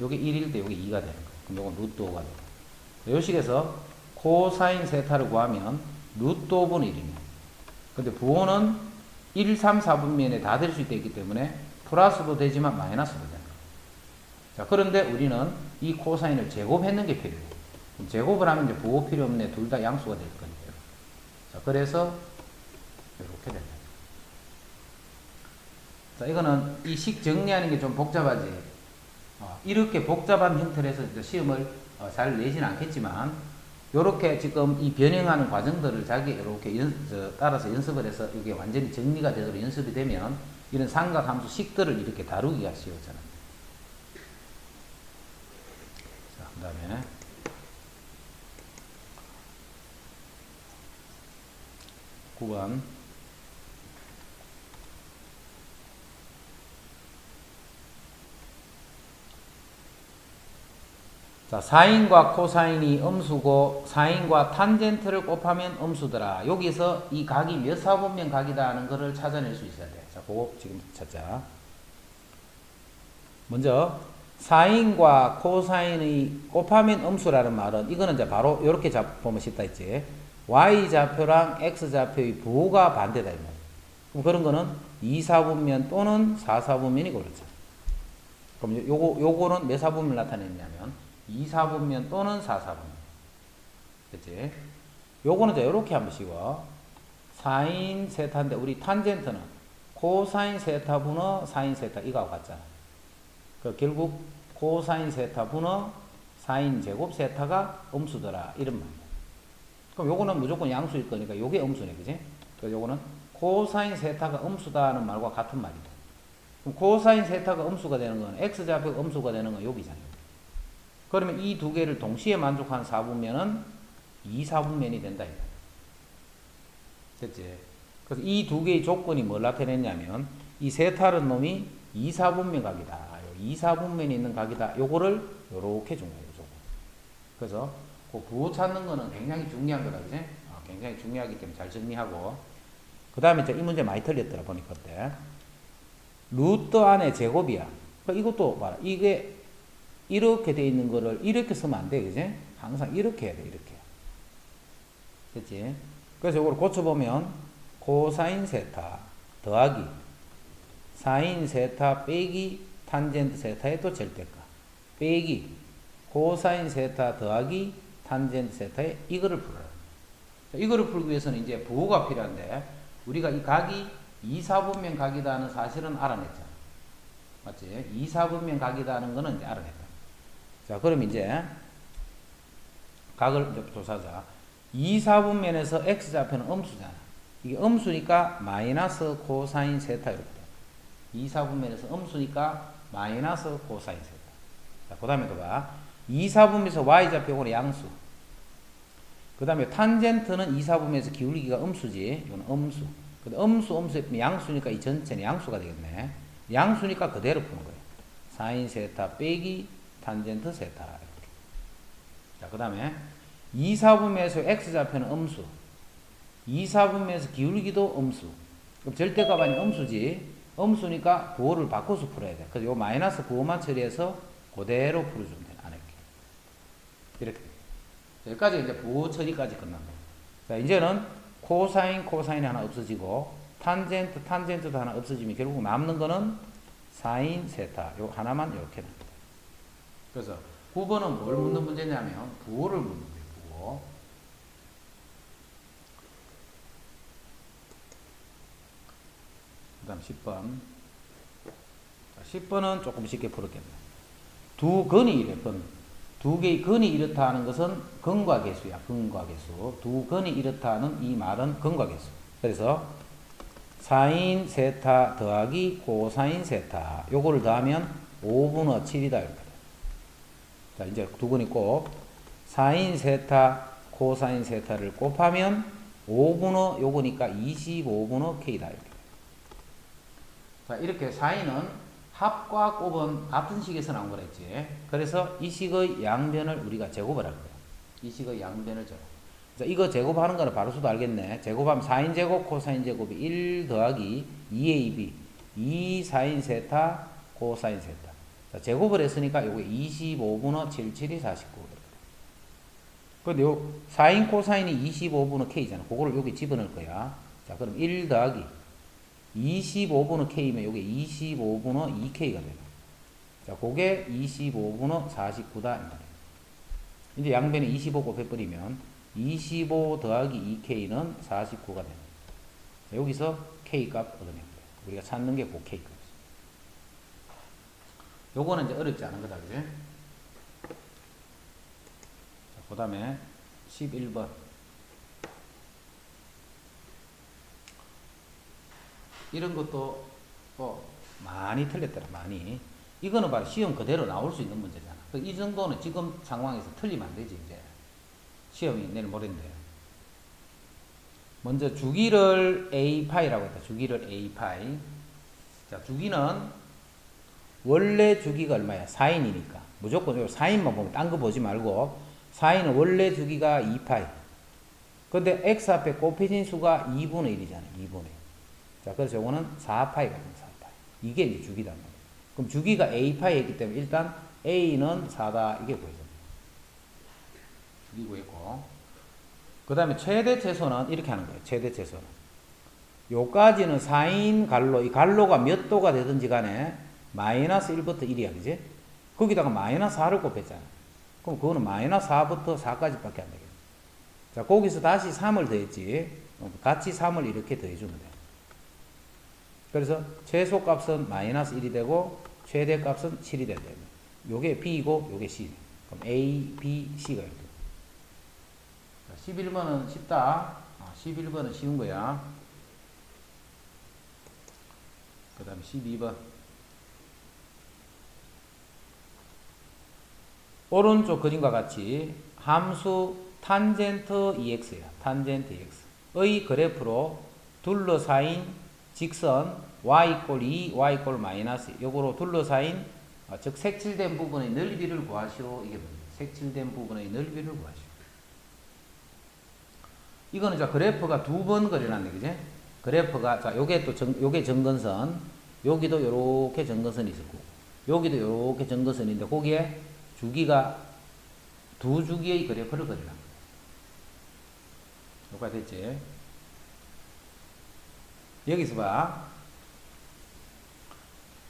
요게 1일 때 요게 2가 되는 거야. 그럼 요건 루트 5가 돼. 요 식에서 코사인 세타를 구하면 루트 5분의 1입니다. 근데 부호는 1, 3, 4분면에 다 될 수 있기 때문에 플러스도 되지만 마이너스도 되는 거예요. 자, 그런데 우리는 이 코사인을 제곱했는 게 필요해요. 그럼 제곱을 하면 이제 부호 필요 없네. 둘 다 양수가 될 거니까요. 자, 그래서 이렇게 된다. 자, 이거는 이 식 정리하는 게 좀 복잡하지. 이렇게 복잡한 형태로 해서 시험을 잘 내지는 않겠지만 요렇게 지금 이 변형하는 과정들을 자기 이렇게 따라서 연습을 해서 이게 완전히 정리가 되도록 연습이 되면 이런 삼각함수 식들을 이렇게 다루기가 쉬워져요. 자, 그 다음에 9번 자, 사인과 코사인이 음수고 사인과 탄젠트를 곱하면 음수더라. 여기서 이 각이 몇 사분면 각이다 하는 것을 찾아낼 수 있어야 돼. 자, 그거 지금 찾자. 먼저 사인과 코사인이 곱하면 음수라는 말은 이거는 이제 바로 이렇게 보면 쉽다 했지. y좌표랑 x좌표의 부호가 반대다 이 말. 그럼 그런 거는 2사분면 또는 4사분면이 그렇죠. 그럼 요거는 몇 사분면을 나타내냐면 2사분면 또는 4사분면. 그치? 요거는 이제 요렇게 한번 씌워. 사인 세타인데 우리 탄젠트는 코사인 세타 분의 사인 세타 이거하고 같잖아. 그 결국 코사인 세타 분의 사인 제곱 세타가 음수더라 이런 말이야. 그럼 요거는 무조건 양수일 거니까 요게 음수네. 그치? 그래서 요거는 코사인 세타가 음수다는 말과 같은 말이다. 그럼 코사인 세타가 음수가 되는 건 x좌표가 음수가 되는 건 여기잖아. 그러면 이 두 개를 동시에 만족하는 사분면은 2사분면이 된다. 됐지? 그래서 이 두 개의 조건이 뭘 나타냈냐면 이 세타는 놈이 2사분면 각이다. 2사분면이 있는 각이다. 요거를 요렇게 준 거예요. 조건. 그래서 그 부호 찾는 거는 굉장히 중요한 거다. 그지? 굉장히 중요하기 때문에 잘 정리하고 그 다음에 이 문제 많이 틀렸더라 보니까 어때? 루트 안에 제곱이야. 이것도 봐라. 이게 이렇게 돼 있는 거를 이렇게 쓰면 안 돼. 그지? 항상 이렇게 해야 돼. 이렇게. 됐지? 그래서 이걸 고쳐보면 코사인 세타 더하기 사인 세타 빼기 탄젠트 세타의 또 절대값 빼기 코사인 세타 더하기 탄젠트 세타의 이거를 풀어요. 이거를 풀기 위해서는 이제 부호가 필요한데 우리가 이 각이 2사분면 각이다는 사실은 알아냈잖아. 맞지? 2사분면 각이다는 거는 이제 알아냈다. 자, 그럼 이제 각을 이제 조사하자. 2사분면에서 x좌표는 음수잖아. 이게 음수니까 마이너스 코사인 세타 이렇게 돼. 2사분면에서 음수니까 마이너스 코사인 세타. 자, 그 다음에 또 봐. 이사분면에서 y좌표 요거는 양수. 그 다음에 탄젠트는 이사분면에서 기울기가 음수지. 이건 음수. 근데 음수 양수니까 이 전체는 양수가 되겠네. 양수니까 그대로 푸는 거예요. 사인 세타 빼기 탄젠트 세타. 이렇게. 자, 그 다음에 이사분면에서 x좌표는 음수. 이사분면에서 기울기도 음수. 그럼 절대값 아닌 음수지. 음수니까 부호를 바꿔서 풀어야 돼. 그래서 요 마이너스 부호만 처리해서 그대로 풀어주면 돼. 안 할게. 이렇게. 여기까지 이제 부호 처리까지 끝난다. 자, 이제는 코사인이 하나 없어지고, 탄젠트도 하나 없어지면 결국 남는 거는 사인 세타. 요 하나만 이렇게 납니다. 그래서 9번은 뭘 묻는 문제냐면, 부호를 묻는 거예요, 부호. 그 다음 10번. 10번은 조금 쉽게 풀었겠네. 두 근이 이래, 근. 두 개의 근이 이렇다 하는 것은 근과계수야, 근과계수. 두 근이 이렇다 하는 이 말은 근과계수. 그래서 사인 세타 더하기 코사인 세타. 요거를 더하면 5분의 7이다. 이렇게 돼. 자, 이제 두 근이 꼭 사인 세타, 코사인 세타를 곱하면 5분의 요거니까 25분의 k다. 이렇게. 자, 이렇게 사인은 합과 곱은 같은 식에서 나온 거랬지. 그래서 이 식의 양변을 우리가 제곱을 할 거야. 이 식의 양변을 제곱. 자, 이거 제곱하는 거는 바로 수도 알겠네. 제곱하면 사인 제곱, 코사인 제곱이 1 더하기 2ab. 2 사인 세타, 코사인 세타. 자, 제곱을 했으니까 요게 25분의 77이 49. 근데 요 사인 코사인이 25분의 k잖아. 그거를 여기 집어넣을 거야. 자, 그럼 1 더하기 25분의 k면 요게 25분의 2k가 되네. 자, 그게 25분의 49다. 이제 양변에 25 곱해버리면 25 더하기 2k는 49가 되네. 자, 여기서 k 값 얻어내면 돼. 우리가 찾는 게 그 k 값. 요거는 이제 어렵지 않은 거다, 그지? 자, 그 다음에 11번. 이런 것도 많이 틀렸더라, 많이. 이거는 바로 시험 그대로 나올 수 있는 문제잖아. 이 정도는 지금 상황에서 틀리면 안 되지, 이제. 시험이 내일 모레인데. 먼저 주기를 A파이라고 했다. 주기를 A파이. 자, 주기는 원래 주기가 얼마야? 4인이니까. 무조건 4인만 보면 딴 거 보지 말고, 4인은 원래 주기가 2파이. 근데 x 앞에 곱해진 수가 2분의 1이잖아, 2분의 1. 자, 그래서 요거는 4파이가 됩니다. 4파이. 이게 이제 주기다. 그럼 주기가 A파이였기 때문에 일단 A는 4다. 이게 구해집니다. 주기 구했고. 그 다음에 최대 최소는 이렇게 하는 거예요. 최대 최소는. 요까지는 4인 갈로, 이 갈로가 몇 도가 되든지 간에 마이너스 1부터 1이야. 그지? 거기다가 마이너스 4를 곱했잖아. 그럼 그거는 마이너스 4부터 4까지 밖에 안 되겠네. 자, 거기서 다시 3을 더했지. 같이 3을 이렇게 더해주면 돼. 그래서 최소값은 마이너스 1이 되고 최대값은 7이 된다. 요게 B이고 요게 C. 그럼 A, B, C가 이렇게. 11번은 쉽다. 11번은 쉬운 거야. 그 다음에 12번. 오른쪽 그림과 같이 함수 탄젠트 EX야. 탄젠트 EX의 그래프로 둘러싸인 직선 y = 2, y = 마이너스 요거로 둘러싸인 즉 색칠된 부분의 넓이를 구하시오. 이게 뭡니까? 색칠된 부분의 넓이를 구하시오. 이거는 자 그래프가 두 번 그려놨네, 그제? 그래프가 자 요게 또 요게 점근선, 여기도 요렇게 점근선이 있었고, 여기도 요렇게 점근선인데 거기에 주기가 두 주기의 그래프를 그려놨네. 요가 됐지? 여기서 봐.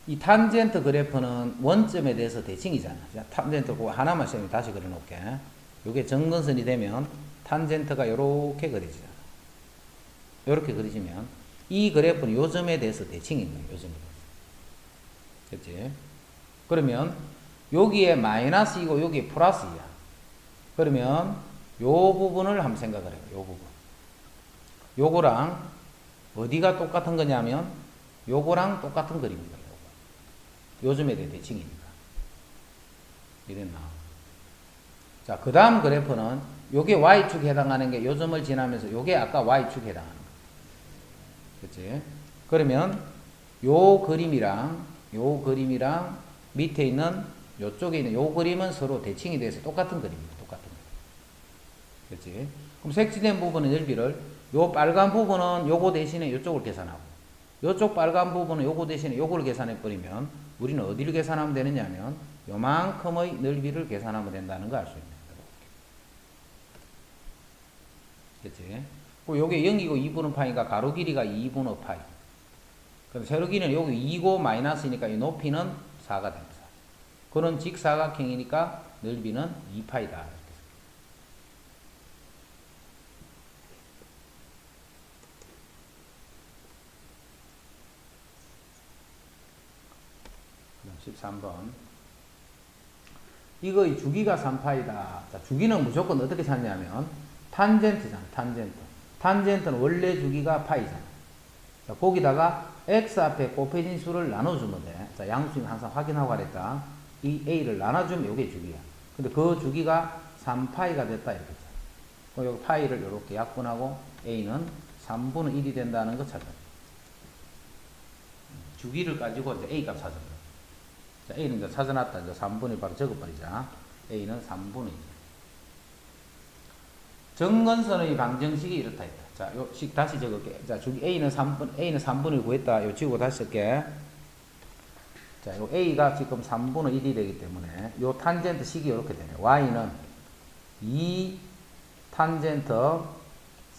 이 탄젠트 그래프는 원점에 대해서 대칭이잖아. 자, 탄젠트 그거 하나만 쌤이 다시 그려놓을게. 요게 점근선이 되면 탄젠트가 요렇게 그려지잖아. 요렇게 그려지면 이 그래프는 요 점에 대해서 대칭인 거예요. 요 점에 대해서. 됐지? 그러면 여기에 마이너스이고 여기에 플러스이야. 그러면 요 부분을 한번 생각을 해요. 요 부분. 요거랑 어디가 똑같은 거냐면 요거랑 똑같은 그림입니다. 요즘에 대해 대칭이니까. 이랬나? 자, 그 다음 그래프는 요게 Y축에 해당하는 게 요점을 지나면서 요게 아까 Y축에 해당하는 거. 그치? 그러면 요 그림이랑 밑에 있는 요쪽에 있는 요 그림은 서로 대칭이 돼서 똑같은 그림입니다. 똑같은 그림. 그치? 그럼 색칠된 부분의 넓이를 요 빨간 부분은 요거 대신에 요쪽을 계산하고 요쪽 빨간 부분은 요거 대신에 요걸 계산해 버리면 우리는 어디를 계산하면 되느냐면 요만큼의 넓이를 계산하면 된다는 거 알 수 있는 거예요. 그치? 그리고 요게 0이고 2분의 파이가 가로 길이가 2분의 파이. 그럼 세로 길이는 여기 2고 마이너스니까 이 높이는 4가 됩니다. 그런 직사각형이니까 넓이는 2파이다. 그럼 13번. 이거의 주기가 3파이다. 자, 주기는 무조건 어떻게 찾냐면 탄젠트잖아. 탄젠트는 원래 주기가 파이잖아. 자, 거기다가 x 앞에 곱해진 수를 나눠주면 돼. 자, 양수는 항상 확인하고 가랬다. 이 a를 나눠주면 이게 주기야. 근데 그 주기가 3파이가 됐다 이렇게. 여기 파이를 이렇게 약분하고 a는 3분의 1이 된다는 거 찾아. 주기를 가지고 이제 a 값 찾아. 자, a는 이제 찾아놨다. 이제 3분의 1 바로 적어버리자. a는 3분의 1. 정근선의 방정식이 이렇다 했다. 자, 요 식 다시 적을게. 자, 주기 a는 3분의 1 구했다. 요 지우고 다시 쓸게. 자, 요 a가 지금 3분의 1이 되기 때문에 요 탄젠트 식이 이렇게 되네. y는 2 탄젠트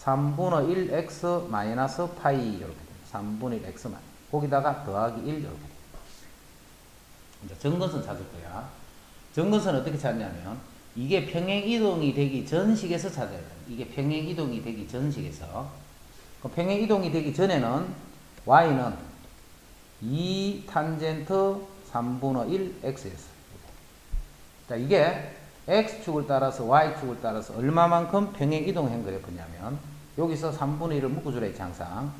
3분의 1 x 마이너스 파이 이렇게 돼. 3분의 1 x만. 거기다가 더하기 1 이렇게 돼. 이제 정근선 찾을 거야. 정근선 어떻게 찾냐면 이게 평행 이동이 되기 전 식에서 찾아야 돼. 이게 평행 이동이 되기 전 식에서. 평행 이동이 되기 전에는 y는 2 탄젠트 3분의 1 x였어. 자, 이게 x축을 따라서 y축을 따라서 얼마만큼 평행 이동한 그래프냐면 여기서 3분의 1을 묶어주라 했지 항상.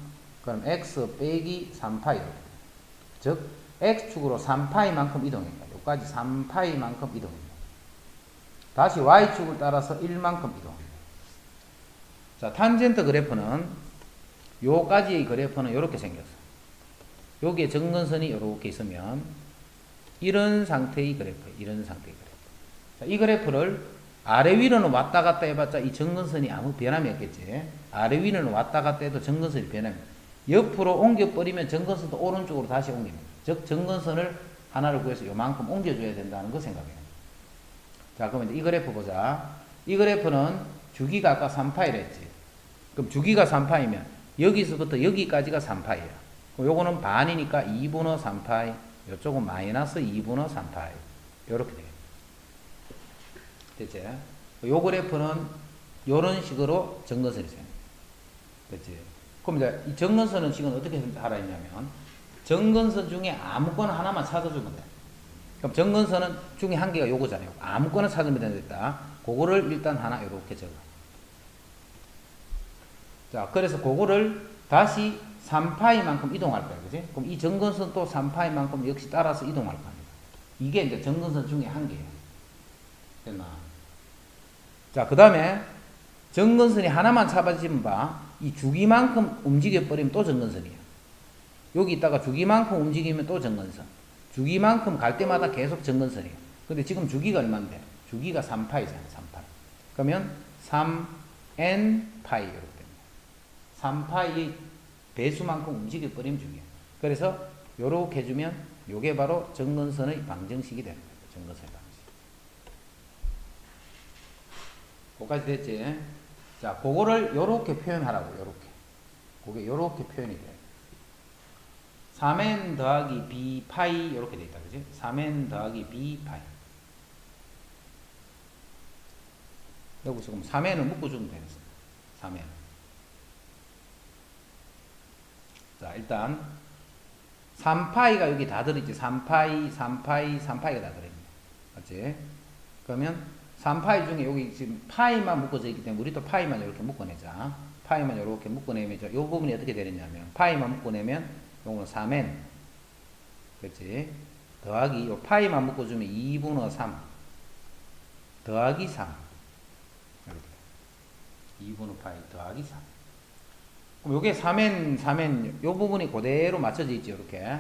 그럼 x 빼기 3파이. 즉 x축으로 3파이만큼 이동합니다. 여기까지 3파이만큼 이동합니다. 다시 y축을 따라서 1만큼 이동합니다. 자, 탄젠트 그래프는 요까지의 그래프는 이렇게 생겼어. 여기에 정근선이 이렇게 있으면 이런 상태의 그래프, 이런 상태의 그래프. 자, 이 그래프를 아래 위로는 왔다 갔다 해봤자 이 정근선이 아무 변함이 없겠지. 아래 위로는 왔다 갔다 해도 정근선이 변함이 없어. 옆으로 옮겨버리면 정근선도 오른쪽으로 다시 옮깁니다. 즉 정근선을 하나를 구해서 요만큼 옮겨줘야 된다는 거 생각해요. 자, 그러면 이 그래프 보자. 이 그래프는 주기가 아까 3파이라 했지. 그럼 주기가 3파이면 여기서부터 여기까지가 3파이야. 그럼 요거는 반이니까 2분의 3파이, 요쪽은 마이너스 2분의 3파이. 요렇게 되겠다. 됐지? 요 그래프는 요런 식으로 정근선이 생겨. 됐지? 그럼 이제 이 정근선은 지금 어떻게 하라 했냐면 정근선 중에 아무거나 하나만 찾아주면 돼. 그럼 정근선은 중에 한 개가 요거잖아요. 아무거나 찾으면 된다. 그거를 일단 하나 이렇게 적어. 자, 그래서 그거를 다시 3파이만큼 이동할 거야. 그지? 그럼 이 정근선 또 3파이만큼 역시 따라서 이동할 겁니다. 이게 이제 정근선 중에 한 개예요. 됐나? 자, 그 다음에 정근선이 하나만 잡아지면 봐. 이 주기만큼 움직여버리면 또 정근선이야. 여기 있다가 주기만큼 움직이면 또 정근선. 주기만큼 갈 때마다 계속 정근선이에요. 근데 지금 주기가 얼마인데? 주기가 3파이잖아요. 3파이. 그러면 3n 파이 이렇게 됩니다. 3파이의 배수만큼 움직여버리면 주기야. 그래서 요렇게 해주면 요게 바로 정근선의 방정식이 되는 거예요. 정근선의 방정식. 거기까지 됐지? 자, 그거를 요렇게 표현하라고. 요렇게. 그게 요렇게 표현이 돼요. 3n 더하기 b 파이 이렇게 돼 있다. 그지? 3n 더하기 b 파이. 여기서 그럼 3n을 묶어주면 되겠어. 3n. 자, 일단 3파이가 여기 다 들어있지. 3파이, 3파이, 3파이가 다 들어있네. 맞지? 그러면 3파이 중에 여기 지금 파이만 묶어져 있기 때문에 우리 또 파이만 이렇게 묶어내자. 파이만 이렇게 묶어내면 이 부분이 어떻게 되느냐면 파이만 묶어내면 요거는 3n. 그렇지? 더하기 요 파이만 묶어주면 2분의 3. 더하기 3. 이렇게. 2분의 파이 더하기 3. 그럼 요게 3n, 요 부분이 그대로 맞춰져 있죠, 이렇게.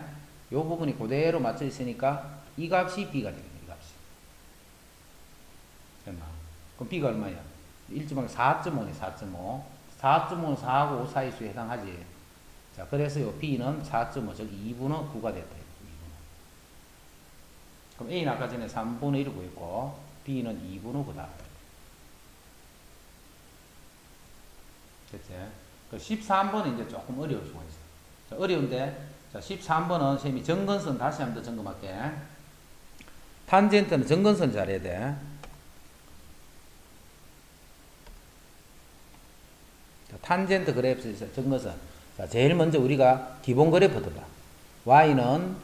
요 부분이 그대로 맞춰져 있으니까 이 값이 b가 되겠네, 이 값이. 됐나? 그럼 b가 얼마야? 1.5에 4.5네, 4.5. 4.5는 4하고 5 사이 수에 해당하지. 자, 그래서 요 b는 4.5, 즉 2분의 9가 됐다. 2분의. 그럼 a는 아까 전에 3분의 1을 구했고, b는 2분의 9다. 됐지? 13번은 이제 조금 어려울 수가 있어. 자, 어려운데, 자, 13번은 쌤이 정근선 다시 한번 더 점검할게. 탄젠트는 정근선 잘해야 돼. 자, 탄젠트 그래프에서 정근선. 자, 제일 먼저 우리가 기본 그래프도 봐. y는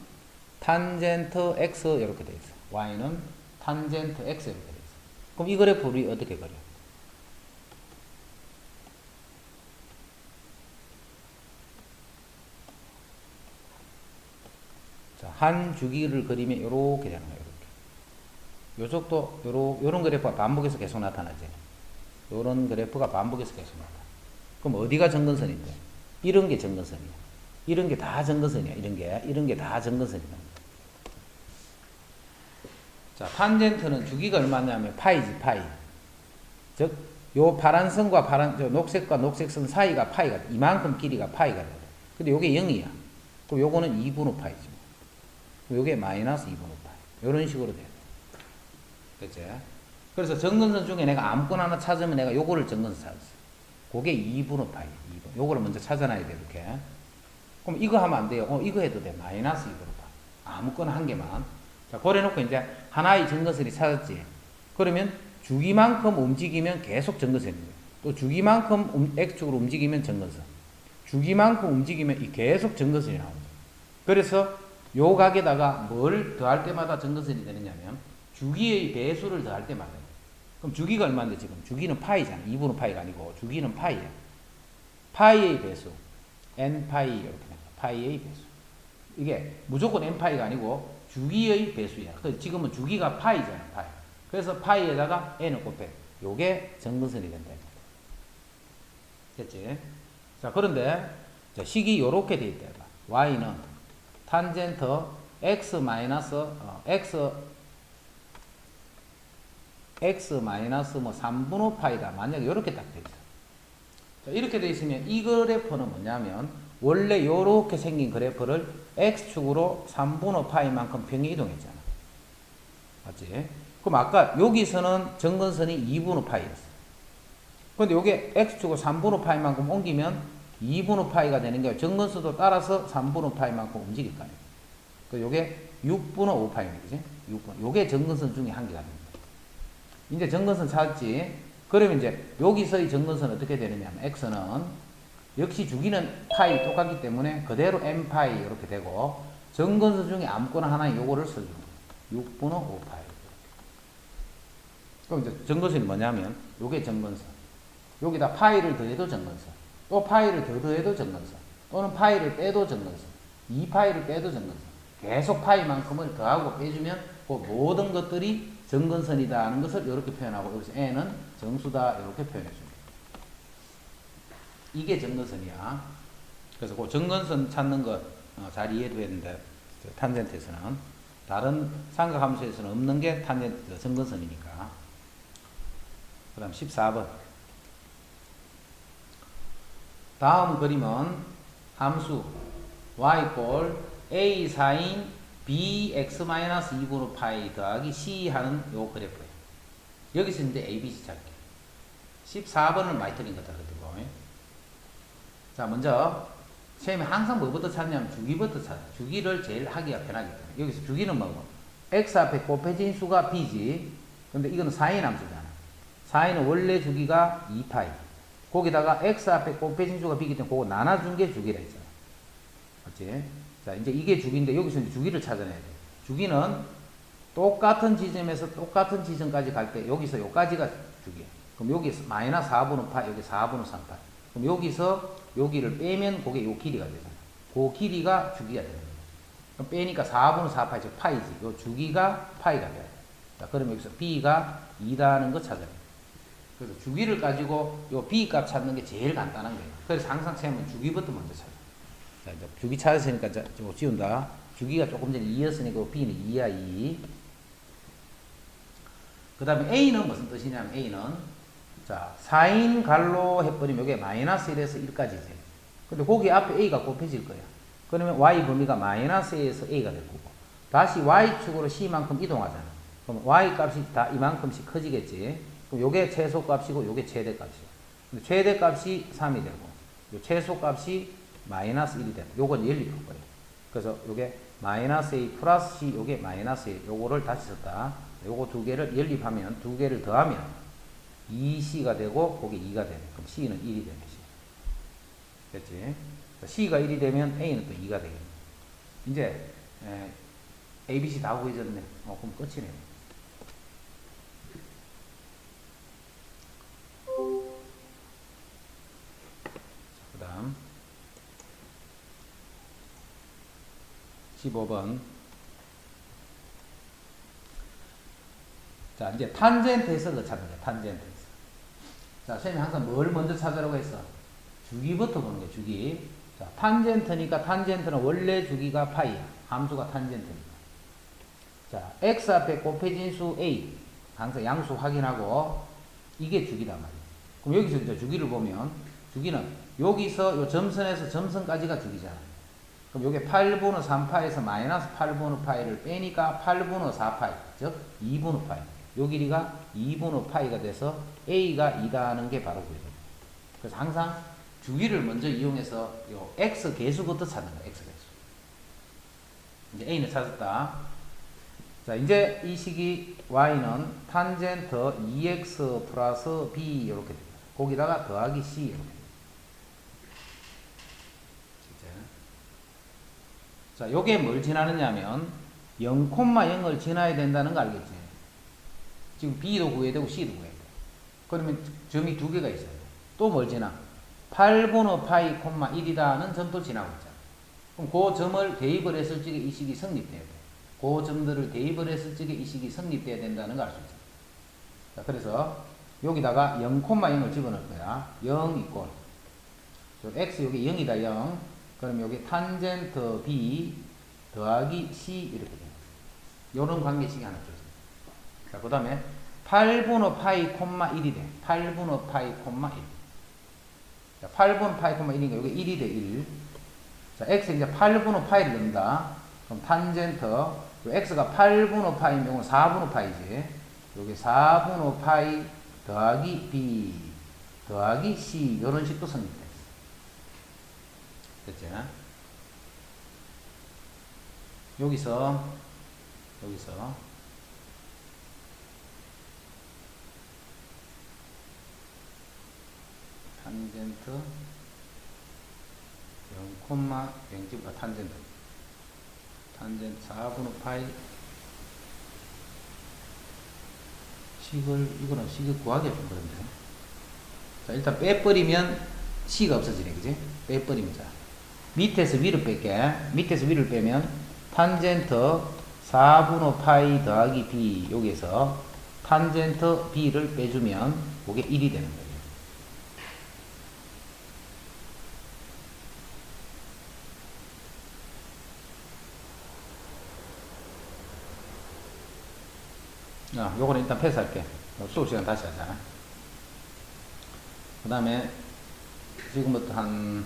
탄젠트 x 이렇게 돼 있어. y는 탄젠트 x 이렇게 돼 있어. 그럼 이 그래프 우리 어떻게 그려? 자, 한 주기를 그리면 이렇게 되는 거예요. 이렇게. 요쪽도 요런 그래프가 반복해서 계속 나타나지. 요런 그래프가 반복해서 계속 나타나. 그럼 어디가 정근선인데? 이런 게 정근선이야. 이런 게 다 정근선이야. 이런 게 다 정근선이다. 자, 탄젠트는 주기가 얼마냐면 파이지, 파이. 즉, 요 파란선과 저 녹색과 녹색선 사이가 파이가, 이만큼 길이가 파이가 돼. 근데 요게 0이야. 그럼 요거는 2분의 파이지. 요게 마이너스 2분의 파이. 요런 식으로 돼. 그치? 그래서 정근선 중에 내가 아무거나 하나 찾으면 내가 요거를 정근선 찾았어. 그게 2분의 파이. 2분. 요거를 먼저 찾아놔야 돼, 이렇게. 그럼 이거 하면 안 돼요. 이거 해도 돼. 마이너스 2분의 파이. 아무거나 한 개만. 자, 그래놓고 이제 하나의 정근선이 찾았지. 그러면 주기만큼 움직이면 계속 정근선이에요. 또 주기만큼 X축으로 움직이면 정근선. 주기만큼 움직이면 이 계속 정근선이 나옵니다. 그래서 요 각에다가 뭘 더할 때마다 정근선이 되느냐면 주기의 배수를 더할 때마다. 그럼 주기가 얼마인데 지금? 주기는 파이잖아. 2분의 파이가 아니고 주기는 파이야. 파이의 배수. n파이 이렇게 됩니다. 파이의 배수. 이게 무조건 n파이가 아니고 주기의 배수야. 지금은 주기가 파이잖아. 파이. 그래서 파이에다가 n을 곱해. 요게 정근선이 된다. 됐지? 자, 그런데 자, 식이 요렇게 돼 있다. y는 탄젠트 x 마이너스 x 마이너스 뭐 3분의 파이다. 만약에 이렇게 딱 돼 있어. 자, 이렇게 돼 있으면 이 그래프는 뭐냐면 원래 요렇게 생긴 그래프를 x축으로 3분의 파이만큼 평행 이동했잖아. 맞지? 그럼 아까 여기서는 정근선이 2분의 파이였어. 근데 요게 x축으로 3분의 파이만큼 옮기면 2분의 파이가 되는 게 정근선도 따라서 3분의 파이만큼 움직일 거 아니야. 그 요게 6분의 5파이네, 그지? 6분. 요게 정근선 중에 한 개가 됩니다. 이제 정근선 찾았지? 그러면 이제 여기서의 정근선 어떻게 되느냐면 x는 역시 주기는 파이 똑같기 때문에 그대로 n파이 이렇게 되고 정근선 중에 아무거나 하나 요거를 써주는 거예요. 6분의 5파이. 그럼 이제 정근선이 뭐냐면 요게 정근선. 여기다 파이를 더해도 정근선. 또 파이를 더 더해도 정근선. 또는 파이를 빼도 정근선. 2파이를 빼도 정근선. 계속 파이만큼을 더하고 빼주면 그 모든 것들이 정근선이다 하는 것을 이렇게 표현하고 여기서 n은 정수다 이렇게 표현해 줍니다. 이게 정근선이야. 그래서 그 정근선 찾는 거 잘 이해돼야 되는데 탄젠트에서는 다른 삼각함수에서는 없는 게 탄젠트 정근선이니까. 그 다음 14번. 다음 그림은 함수 y a sin bx-2분의 파이 더하기 c 하는 요 그래프예요. 여기서 이제 ABC 찾기. 14번을 많이 틀린 거다. 자, 먼저 쌤이 항상 뭐부터 찾냐면 주기부터 찾아. 주기를 제일 하기가 편하기 때문에. 여기서 주기는 뭐고? x 앞에 곱해진 수가 b지. 근데 이거는 사인 함수잖아. 사인은 원래 주기가 2파이. 거기다가 x 앞에 곱해진 수가 b이기 때문에 그거 나눠준 게 주기라 했잖아. 맞지? 자, 이제 이게 주기인데 여기서 이제 주기를 찾아내야 돼. 주기는 똑같은 지점에서 똑같은 지점까지 갈 때 여기서 여기까지가 주기야. 그럼 여기 마이너스 4분의 파이, 여기 4분의 3파이. 그럼 여기서 여기를 빼면 그게 요 길이가 되잖아. 그 길이가 주기가 되는 거야. 그럼 빼니까 4분의 4파이, 즉 파이지. 요 주기가 파이가 돼야 돼. 자, 그럼 여기서 b가 2다는 거 찾아야 돼. 그래서 주기를 가지고 요 b 값 찾는 게 제일 간단한 거예요. 그래서 항상 셈은 주기부터 먼저 찾아. 자, 이제 주기 찾았으니까 좀 지운다. 주기가 조금 전에 2였으니까 b는 2야, 2. 그 다음에 a는 무슨 뜻이냐면 a는 자, 4인 갈로 해버리면 이게 마이너스 1에서 1까지지. 근데 거기 앞에 a가 곱해질 거야. 그러면 y 범위가 마이너스 a에서 a가 될 거고. 다시 y축으로 c만큼 이동하잖아. 그럼 y 값이 다 이만큼씩 커지겠지. 그럼 요게 최소 값이고 요게 최대 값이야. 근데 최대 값이 3이 되고 요 최소 값이 마이너스 1이 되고 요건 연립할 거예요. 그래서 요게 마이너스 a 플러스 c 요게 마이너스 a 요거를 다시 썼다. 요거 두 개를 연립하면 두 개를 더하면 2c가 되고 거기 2가 되네. 그럼 c는 1이 되네. 됐지? c가 1이 되면 a는 또 2가 되겠네. 이제 a, b, c 다 구해졌네. 그럼 끝이네. 그 다음 15번. 자, 이제 탄젠트에서 그 찾는 거야. 탄젠트에서. 자, 선생님이 항상 뭘 먼저 찾으라고 했어? 주기부터 보는 거야. 주기. 자, 탄젠트니까 탄젠트는 원래 주기가 파이야. 함수가 탄젠트니까. 자, x 앞에 곱해진 수 a. 항상 양수 확인하고 이게 주기단 말이야. 그럼 여기서 이제 주기를 보면 주기는 여기서 요 점선에서 점선까지가 주기잖아. 그럼 요게 8분의 3파에서 마이너스 8분의 파이를 빼니까 8분의 4파이, 즉 2분의 파이. 요 길이가 2분의 파이가 돼서 a가 2다 하는 게 바로 그거죠. 그래서 항상 주기를 먼저 이용해서 요 x 개수부터 찾는 거야. x 개수. 이제 a는 찾았다. 자, 이제 이 식이 y는 탄젠트 2x 플러스 b 이렇게 됩니다. 거기다가 더하기 c 이렇게 됩니다. 자, 요게 뭘 지나느냐 하면 0,0을 지나야 된다는 거 알겠지? 지금 b도 구해야 되고 c도 구해야 돼. 그러면 점이 두 개가 있어야 돼. 또 뭘 지나? 8분의 파이, 1이다는 점도 지나고 있잖아. 그럼 그 점을 대입을 했을 적에 이 식이 성립돼야 돼. 그 점들을 대입을 했을 적에 이 식이 성립돼야 된다는 걸 알 수 있잖아. 자, 그래서 여기다가 0,0을 집어넣을 거야. 0 이꼴. x 여기 0이다, 0. 그럼 여기 탄젠트 b 더하기 c 이렇게 돼요. 요런 관계식이 하나 줘있어요. 자, 그 다음에 8분의 파이, 1이 돼. 8분의 파이, 1. 자, 8분의 파이, 1이니까 여기 1이 돼, 1. 자, x 이제 8분의 파이를 넣는다. 그럼 탄젠트, x가 8분의 파이인 경우는 4분의 파이지. 여기 4분의 파이 더하기 b 더하기 c 요런 식도 성립돼. 됐지? 여기서 탄젠트 0,0 탄젠트 4분의 파이 이거는 식을 구하기 좀 그런데. 자, 일단 빼버리면 c가 없어지네, 그지? 빼버리면 자. 밑에서 위를 뺄게. 밑에서 위를 빼면 탄젠트 4분의 파이 더하기 b 여기에서 탄젠트 b를 빼주면 그게 1이 되는 거예요. 요거는 일단 패스할게. 수업 시간 다시 하자. 그 다음에 지금부터 한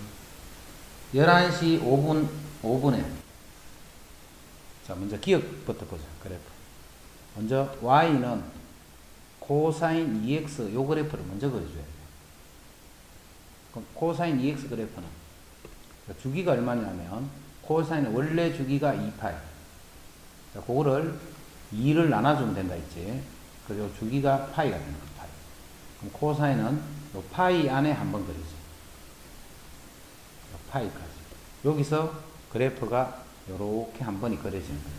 11시 5분에 자, 먼저 기억부터 보자. 그래프. 먼저 y는 코사인 2x 요 그래프를 먼저 그려줘야 돼. 그럼 코사인 2x 그래프는 주기가 얼마냐면 코사인의 원래 주기가 2파이. 자, 그거를 2를 나눠주면 된다 했지. 그리고 주기가 파이가 되는 거야. 파이. 그럼 코사인은 요 파이 안에 한번 그리지. 파이까지. 여기서 그래프가 요렇게 한 번이 그려지는 거예요.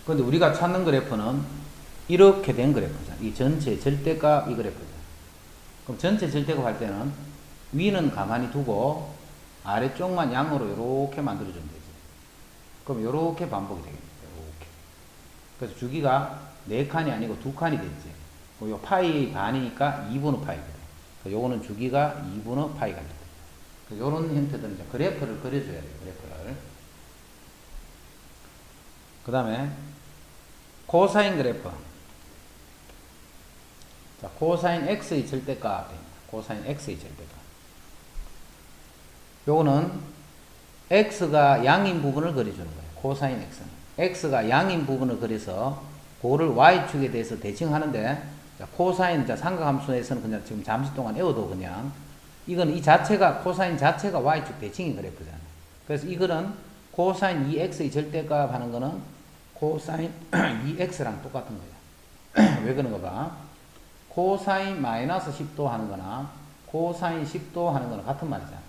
근데 우리가 찾는 그래프는 이렇게 된 그래프잖아. 이 전체 절대값 이 그래프잖아. 그럼 전체 절대값 할 때는 위는 가만히 두고 아래쪽만 양으로 요렇게 만들어주면 되지. 그럼 요렇게 반복이 되겠네. 그래서 주기가 4칸이 아니고 2칸이 됐지. 요 파이 반이니까 2분의 파이거든. 요거는 주기가 2분의 파이가 돼. 요런 힌트들은 이제 그래프를 그려줘야 돼요. 그래프를. 그 다음에 코사인 그래프. 자, 코사인 x의 절대값. 코사인 x의 절대값. 요거는 x가 양인 부분을 그려주는 거예요. 코사인 x는. x가 양인 부분을 그려서 그거를 y축에 대해서 대칭하는데, 자, 코사인, 자, 삼각함수에서는 그냥 지금 잠시 동안 외워도 그냥, 이건 이 자체가, 코사인 자체가 y축 대칭인 그래프잖아요. 그래서 이거는 코사인 2x의 절대값 하는 거는 코사인 2x랑 똑같은 거예요. 왜 그런가 봐. 코사인 마이너스 10도 하는 거나 코사인 10도 하는 거는 같은 말이잖아.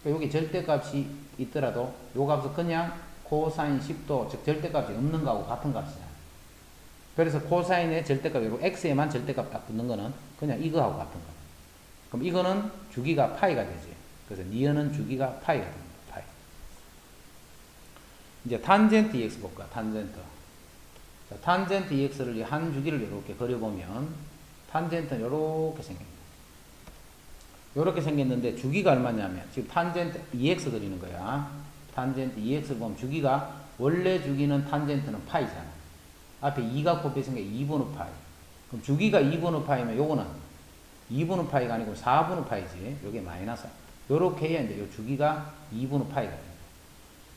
그러니까 여기 절대값이 있더라도 요 값은 그냥 코사인 10도, 즉 절대값이 없는 거하고 같은 값이잖아. 그래서 코사인의 절대값, 요 x에만 절대값 딱 붙는 거는 그냥 이거하고 같은 거야. 그럼 이거는 주기가 파이가 되지. 그래서 니은은 주기가 파이가 됩니다. 파이. 이제 탄젠트 EX 볼까? 탄젠트. 자, 탄젠트 EX를 한 주기를 이렇게 그려보면 탄젠트는 이렇게 생깁니다. 이렇게 생겼는데 주기가 얼마냐면 지금 탄젠트 EX 그리는 거야. 탄젠트 EX 보면 주기가 원래 주기는 탄젠트는 파이잖아. 앞에 2가 곱해진 게 2분의 파이. 그럼 주기가 2분의 파이면 요거는 2분의 파이가 아니고 4분의 파이지. 요게 마이너스. 요렇게 해야 이제 요 주기가 2분의 파이가 됩니다.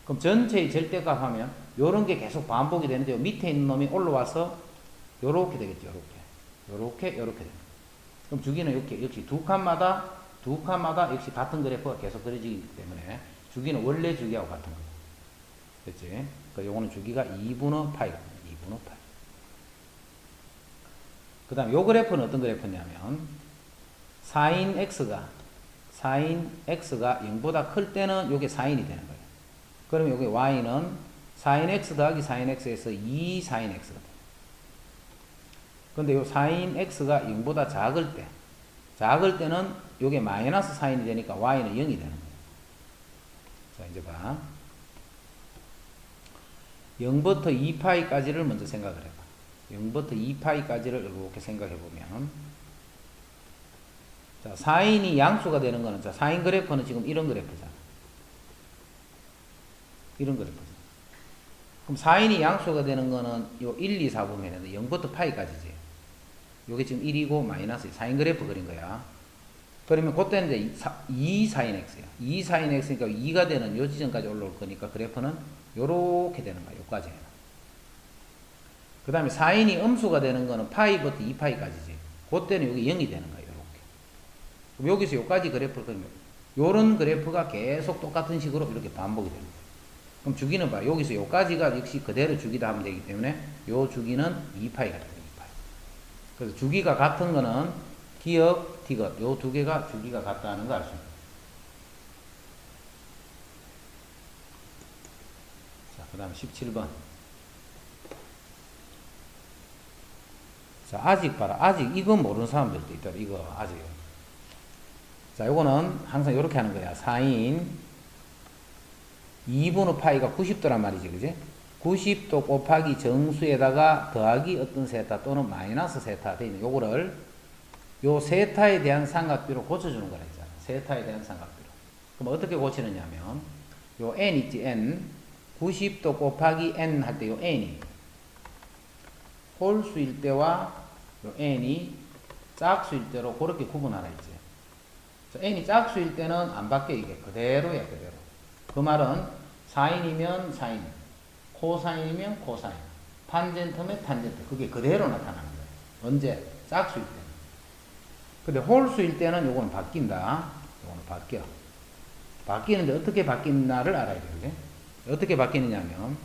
그럼 전체의 절대값 하면 요런 게 계속 반복이 되는데 요 밑에 있는 놈이 올라와서 요렇게 되겠죠. 요렇게 됩니다. 그럼 주기는 이렇게 역시 두 칸마다 역시 같은 그래프가 계속 그려지기 때문에 주기는 원래 주기하고 같은 거예요. 됐지? 그러니까 요거는 주기가 2분의 파이가 됩니다. 2분의 파이. 그 다음에 요 그래프는 어떤 그래프냐면 사인 x가 0보다 클 때는 요게 사인이 되는 거예요. 그러면 요게 y는 사인 x 더하기 사인 x에서 2 사인 x가 돼요. 근데 요 사인 x가 0보다 작을 때는 요게 마이너스 사인이 되니까 y는 0이 되는 거예요. 자, 이제 봐. 0부터 2파이까지를 먼저 생각을 해봐. 0부터 2파이까지를 이렇게 생각해 보면, 자, 사인이 양수가 되는 거는, 자, 사인 그래프는 지금 이런 그래프잖아. 이런 그래프잖아. 그럼 사인이 양수가 되는 거는 요 1, 2, 4 보면 0부터 파이까지지. 요게 지금 1이고 마이너스 사인 그래프 그린 거야. 그러면 그때는 이제 2 사인 x야. 2 사인 x니까 2가 되는 요 지점까지 올라올 거니까 그래프는 요렇게 되는 거야. 요까지. 그 다음에 사인이 음수가 되는 거는 파이부터 2파이까지지. 그때는 여기 0이 되는 거야. 요렇게. 그럼 여기서 요까지 그래프를 그리면 요런 그래프가 계속 똑같은 식으로 이렇게 반복이 되는 거야. 그럼 주기는 봐. 여기서 요까지가 역시 그대로 주기다 하면 되기 때문에 요 주기는 2파이가 됩니다. 2파이. 그래서 주기가 같은 거는 기역, 디귿 요 두 개가 주기가 같다는 거 알 수 있습니다. 자, 그 다음에 17번. 자, 아직 봐라. 아직 이거 모르는 사람들도 있다. 이거 아직. 자, 요거는 항상 이렇게 하는 거야. 사인 2분의 파이가 90도란 말이지. 그지? 90도 곱하기 정수에다가 더하기 어떤 세타 또는 마이너스 세타 돼 있는 요거를 요 세타에 대한 삼각비로 고쳐주는 거라 했잖아. 세타에 대한 삼각비로. 그럼 어떻게 고치느냐면 요 n 있지. n 90도 곱하기 n 할 때 요 n이 홀수일 때와 요 n이 짝수일 때로 그렇게 구분하라 했지. n이 짝수일 때는 안 바뀌어. 이게 그대로야. 그대로. 그 말은 사인이면 사인, 코사인이면 코사인, 탄젠트면 탄젠트. 그게 그대로 나타나는 거예요. 언제? 짝수일 때는. 근데 홀수일 때는 요거는 바뀐다. 요거는 바뀌어. 바뀌는데 어떻게 바뀌나를 알아야 돼. 그지? 어떻게 바뀌느냐면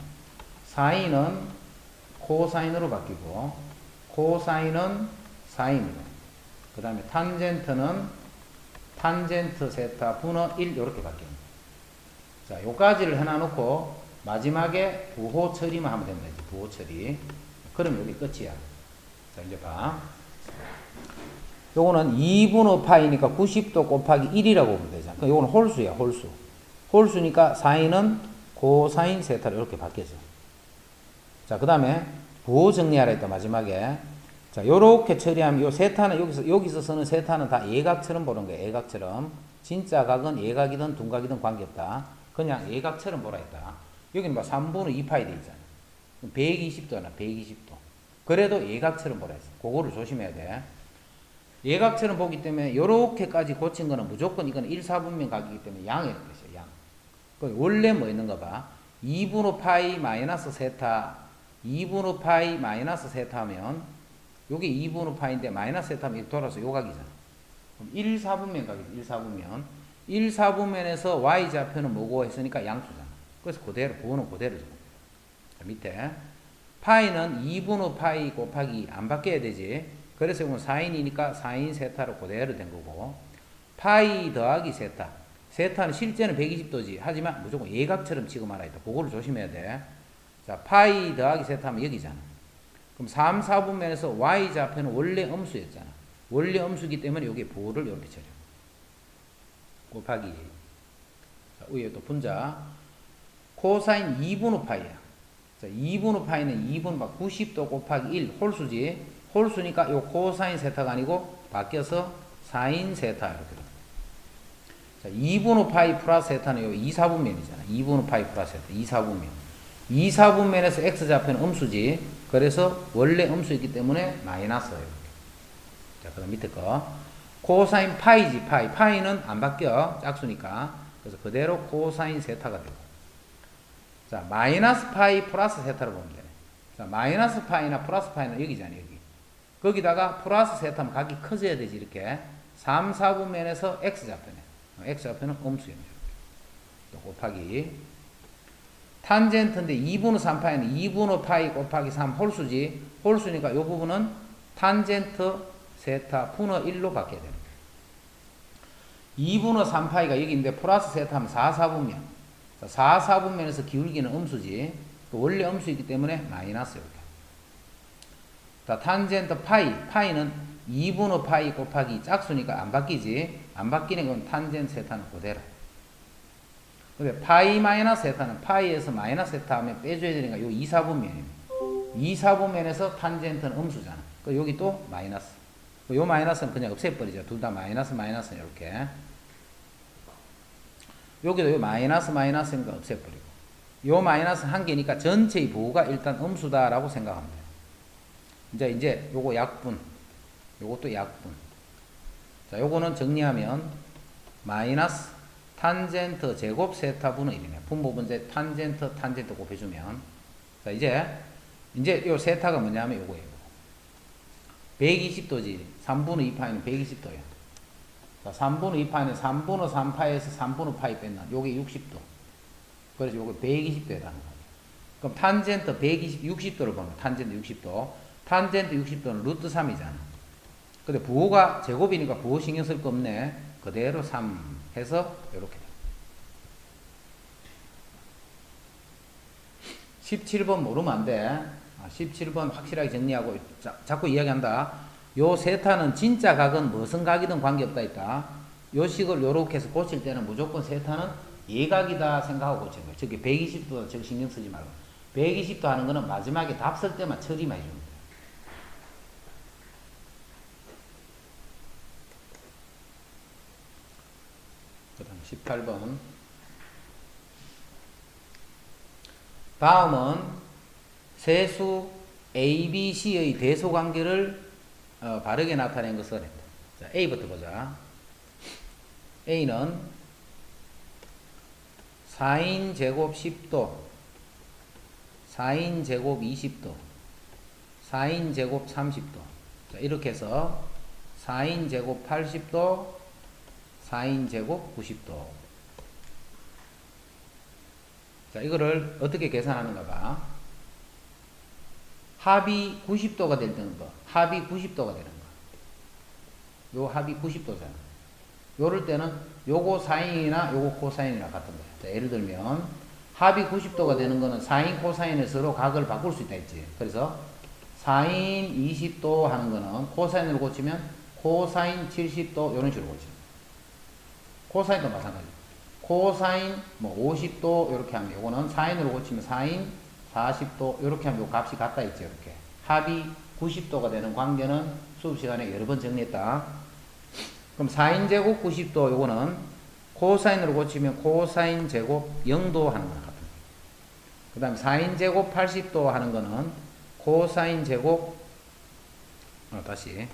사인은 코사인으로 바뀌고 코사인은 사인으로. 그 다음에 탄젠트는 탄젠트 세타 분의 1 이렇게 바뀝니다. 자, 요까지를 해놔놓고 마지막에 부호 처리만 하면 됩니다. 부호 처리. 그럼 여기 끝이야. 자, 이제 봐. 요거는 2분의 파이니까 90도 곱하기 1이라고 보면 되잖아. 그러니까 요거는 홀수야, 홀수. 홀수니까 사인은 코사인 세타로 이렇게 바뀌어져. 자, 그 다음에 부호 정리하라 했다 마지막에. 자, 요렇게 처리하면 요 세타는 여기서 쓰는 세타는 다 예각처럼 보는 거예요. 예각처럼. 진짜 각은 예각이든 둔각이든 관계없다. 그냥 예각처럼 보라 했다. 여기는 막 3분의 2파이 돼 있잖아. 120도나 120도. 그래도 예각처럼 보라 했어. 그거를 조심해야 돼. 예각처럼 보기 때문에 요렇게까지 고친 거는 무조건 이거는 1, 4분면 각이기 때문에 양의 뜻이에요. 양. 원래 뭐 있는가 봐. 2분의 파이 마이너스 세타 2분의 파이 마이너스 세타 하면 요게 2분의 파인데 마이너스 세타 하면 이렇게 돌아서 요 각이잖아. 그럼 1, 4분면 각이죠. 1, 4분면 1, 4분면에서 y좌표는 뭐고 했으니까 양수잖아. 그래서 그대로 부호는 그대로 적어. 밑에 파이는 2분의 파이 곱하기 안 바뀌어야 되지. 그래서 이건 4인이니까 4인 세타로 그대로 된 거고, 파이 더하기 세타. 세타는 실제는 120도지. 하지만 무조건 예각처럼 취급하라 했다. 그거를 조심해야 돼. 자, 파이 더하기 세타 하면 여기잖아. 그럼 3, 4분면에서 y좌표는 원래 음수였잖아. 원래 음수이기 때문에 여기 부호를 이렇게 처려. 곱하기. 자, 위에 또 분자. 코사인 2분의 파이야. 자, 2분의 파이는 2분 막 90도 곱하기 1 홀수지. 홀수니까 요 코사인 세타가 아니고 바뀌어서 사인 세타 이렇게 됩니다. 자, 2분의 파이 플러스 세타는 요 2, 4분면이잖아. 2분의 파이 플러스 세타 2, 4분면. 2, 4분면에서 x좌표는 음수지. 그래서 원래 음수이기 때문에 마이너스예요. 이렇게. 자, 그다음 밑에 거. 코사인 파이지 파이. 파이는 안 바뀌어. 짝수니까. 그래서 그대로 코사인 세타가 되고. 자, 마이너스 파이 플러스 세타로 보면 되네. 자, 마이너스 파이나 플러스 파이는 여기잖아, 여기. 거기다가 플러스 세타면 각이 커져야 되지, 이렇게. 3, 4분면에서 x좌표네. x좌표는 음수입니다. 또 곱하기. 탄젠트인데 2분의 3파이는 2분의 파이 곱하기 3 홀수지. 홀수니까 이 부분은 탄젠트 세타 분의 1로 바뀌어야 됩니다. 2분의 3파이가 여기 있는데 플러스 세타 하면 4, 4분면. 4, 4분면에서 기울기는 음수지. 원래 음수이기 때문에 마이너스 이렇게. 자, 탄젠트 파이. 파이는 2분의 파이 곱하기 짝수니까 안 바뀌지. 안 바뀌는 건 탄젠트 세타는 그대로. 근데 파이 마이너스 세타는 파이에서 마이너스 세타 하면 빼줘야 되니까 요 2, 4분면입니다. 2, 4분면에서 탄젠트는 음수잖아. 그 여기 또 마이너스. 요 마이너스는 그냥 없애버리죠. 둘 다 마이너스 마이너스는 이렇게. 여기도 요 마이너스 마이너스니까 없애버리고. 요 마이너스 한 개니까 전체의 부호가 일단 음수다라고 생각하면 돼요. 이제 요거 약분. 요것도 약분. 자, 요거는 정리하면 마이너스 탄젠트 제곱 세타 분의 1이네. 분모분제 탄젠트 곱해주면. 자, 이제 요 세타가 뭐냐면 요거예요. 120도지. 3분의 2파이는 120도야. 자, 3분의 2파이는 3분의 3파에서 3분의 파이 뺀다. 요게 60도. 그래서 요거 120도에 라는 거예요. 그럼 탄젠트 60도를 보면 탄젠트 60도. 탄젠트 60도는 루트 3이잖아. 근데 부호가 제곱이니까 부호 신경 쓸 거 없네. 그대로 3 해서 요렇게. 17번 모르면 안 돼. 17번 확실하게 정리하고. 자꾸 이야기한다. 요 세타는 진짜 각은 무슨 각이든 관계없다 있다. 요 식을 요렇게 해서 고칠 때는 무조건 세타는 예각이다 생각하고 고치는 거예요. 저기 120도 저기 신경 쓰지 말고. 120도 하는 거는 마지막에 답 쓸 때만 처리만 해주면 돼요. 그 다음 18번. 다음은 세수 A, B, C의 대소관계를 바르게 나타낸 것을 했다. 자, A부터 보자. A는 4인 제곱 10도, 4인 제곱 20도, 4인 제곱 30도. 자, 이렇게 해서 4인 제곱 80도, 4인 제곱 90도. 자, 이거를 어떻게 계산하는가 봐. 합이 90도가 될 때는 거. 합이 90도가 되는 거. 요 합이 90도잖아. 요럴 때는 요거 사인이나 요거 코사인이나 같은 거야. 자, 예를 들면 합이 90도가 되는 거는 사인 코사인을 서로 각을 바꿀 수 있다 했지. 그래서 사인 20도 하는 거는 코사인으로 고치면 코사인 70도 이런 식으로 고치는 거야. 코사인도 마찬가지. 코사인 뭐 50도 이렇게 하면 요거는 사인으로 고치면 사인 40도 이렇게 하면 요 값이 같다 있죠. 이렇게 합이 90도가 되는 관계는 수업 시간에 여러 번 정리했다. 그럼 사인 제곱 90도 요거는 코사인으로 고치면 코사인 제곱 0도 하는 거나 같은 거예요. 그 다음에 사인 제곱 80도 하는 거는 코사인 제곱 다시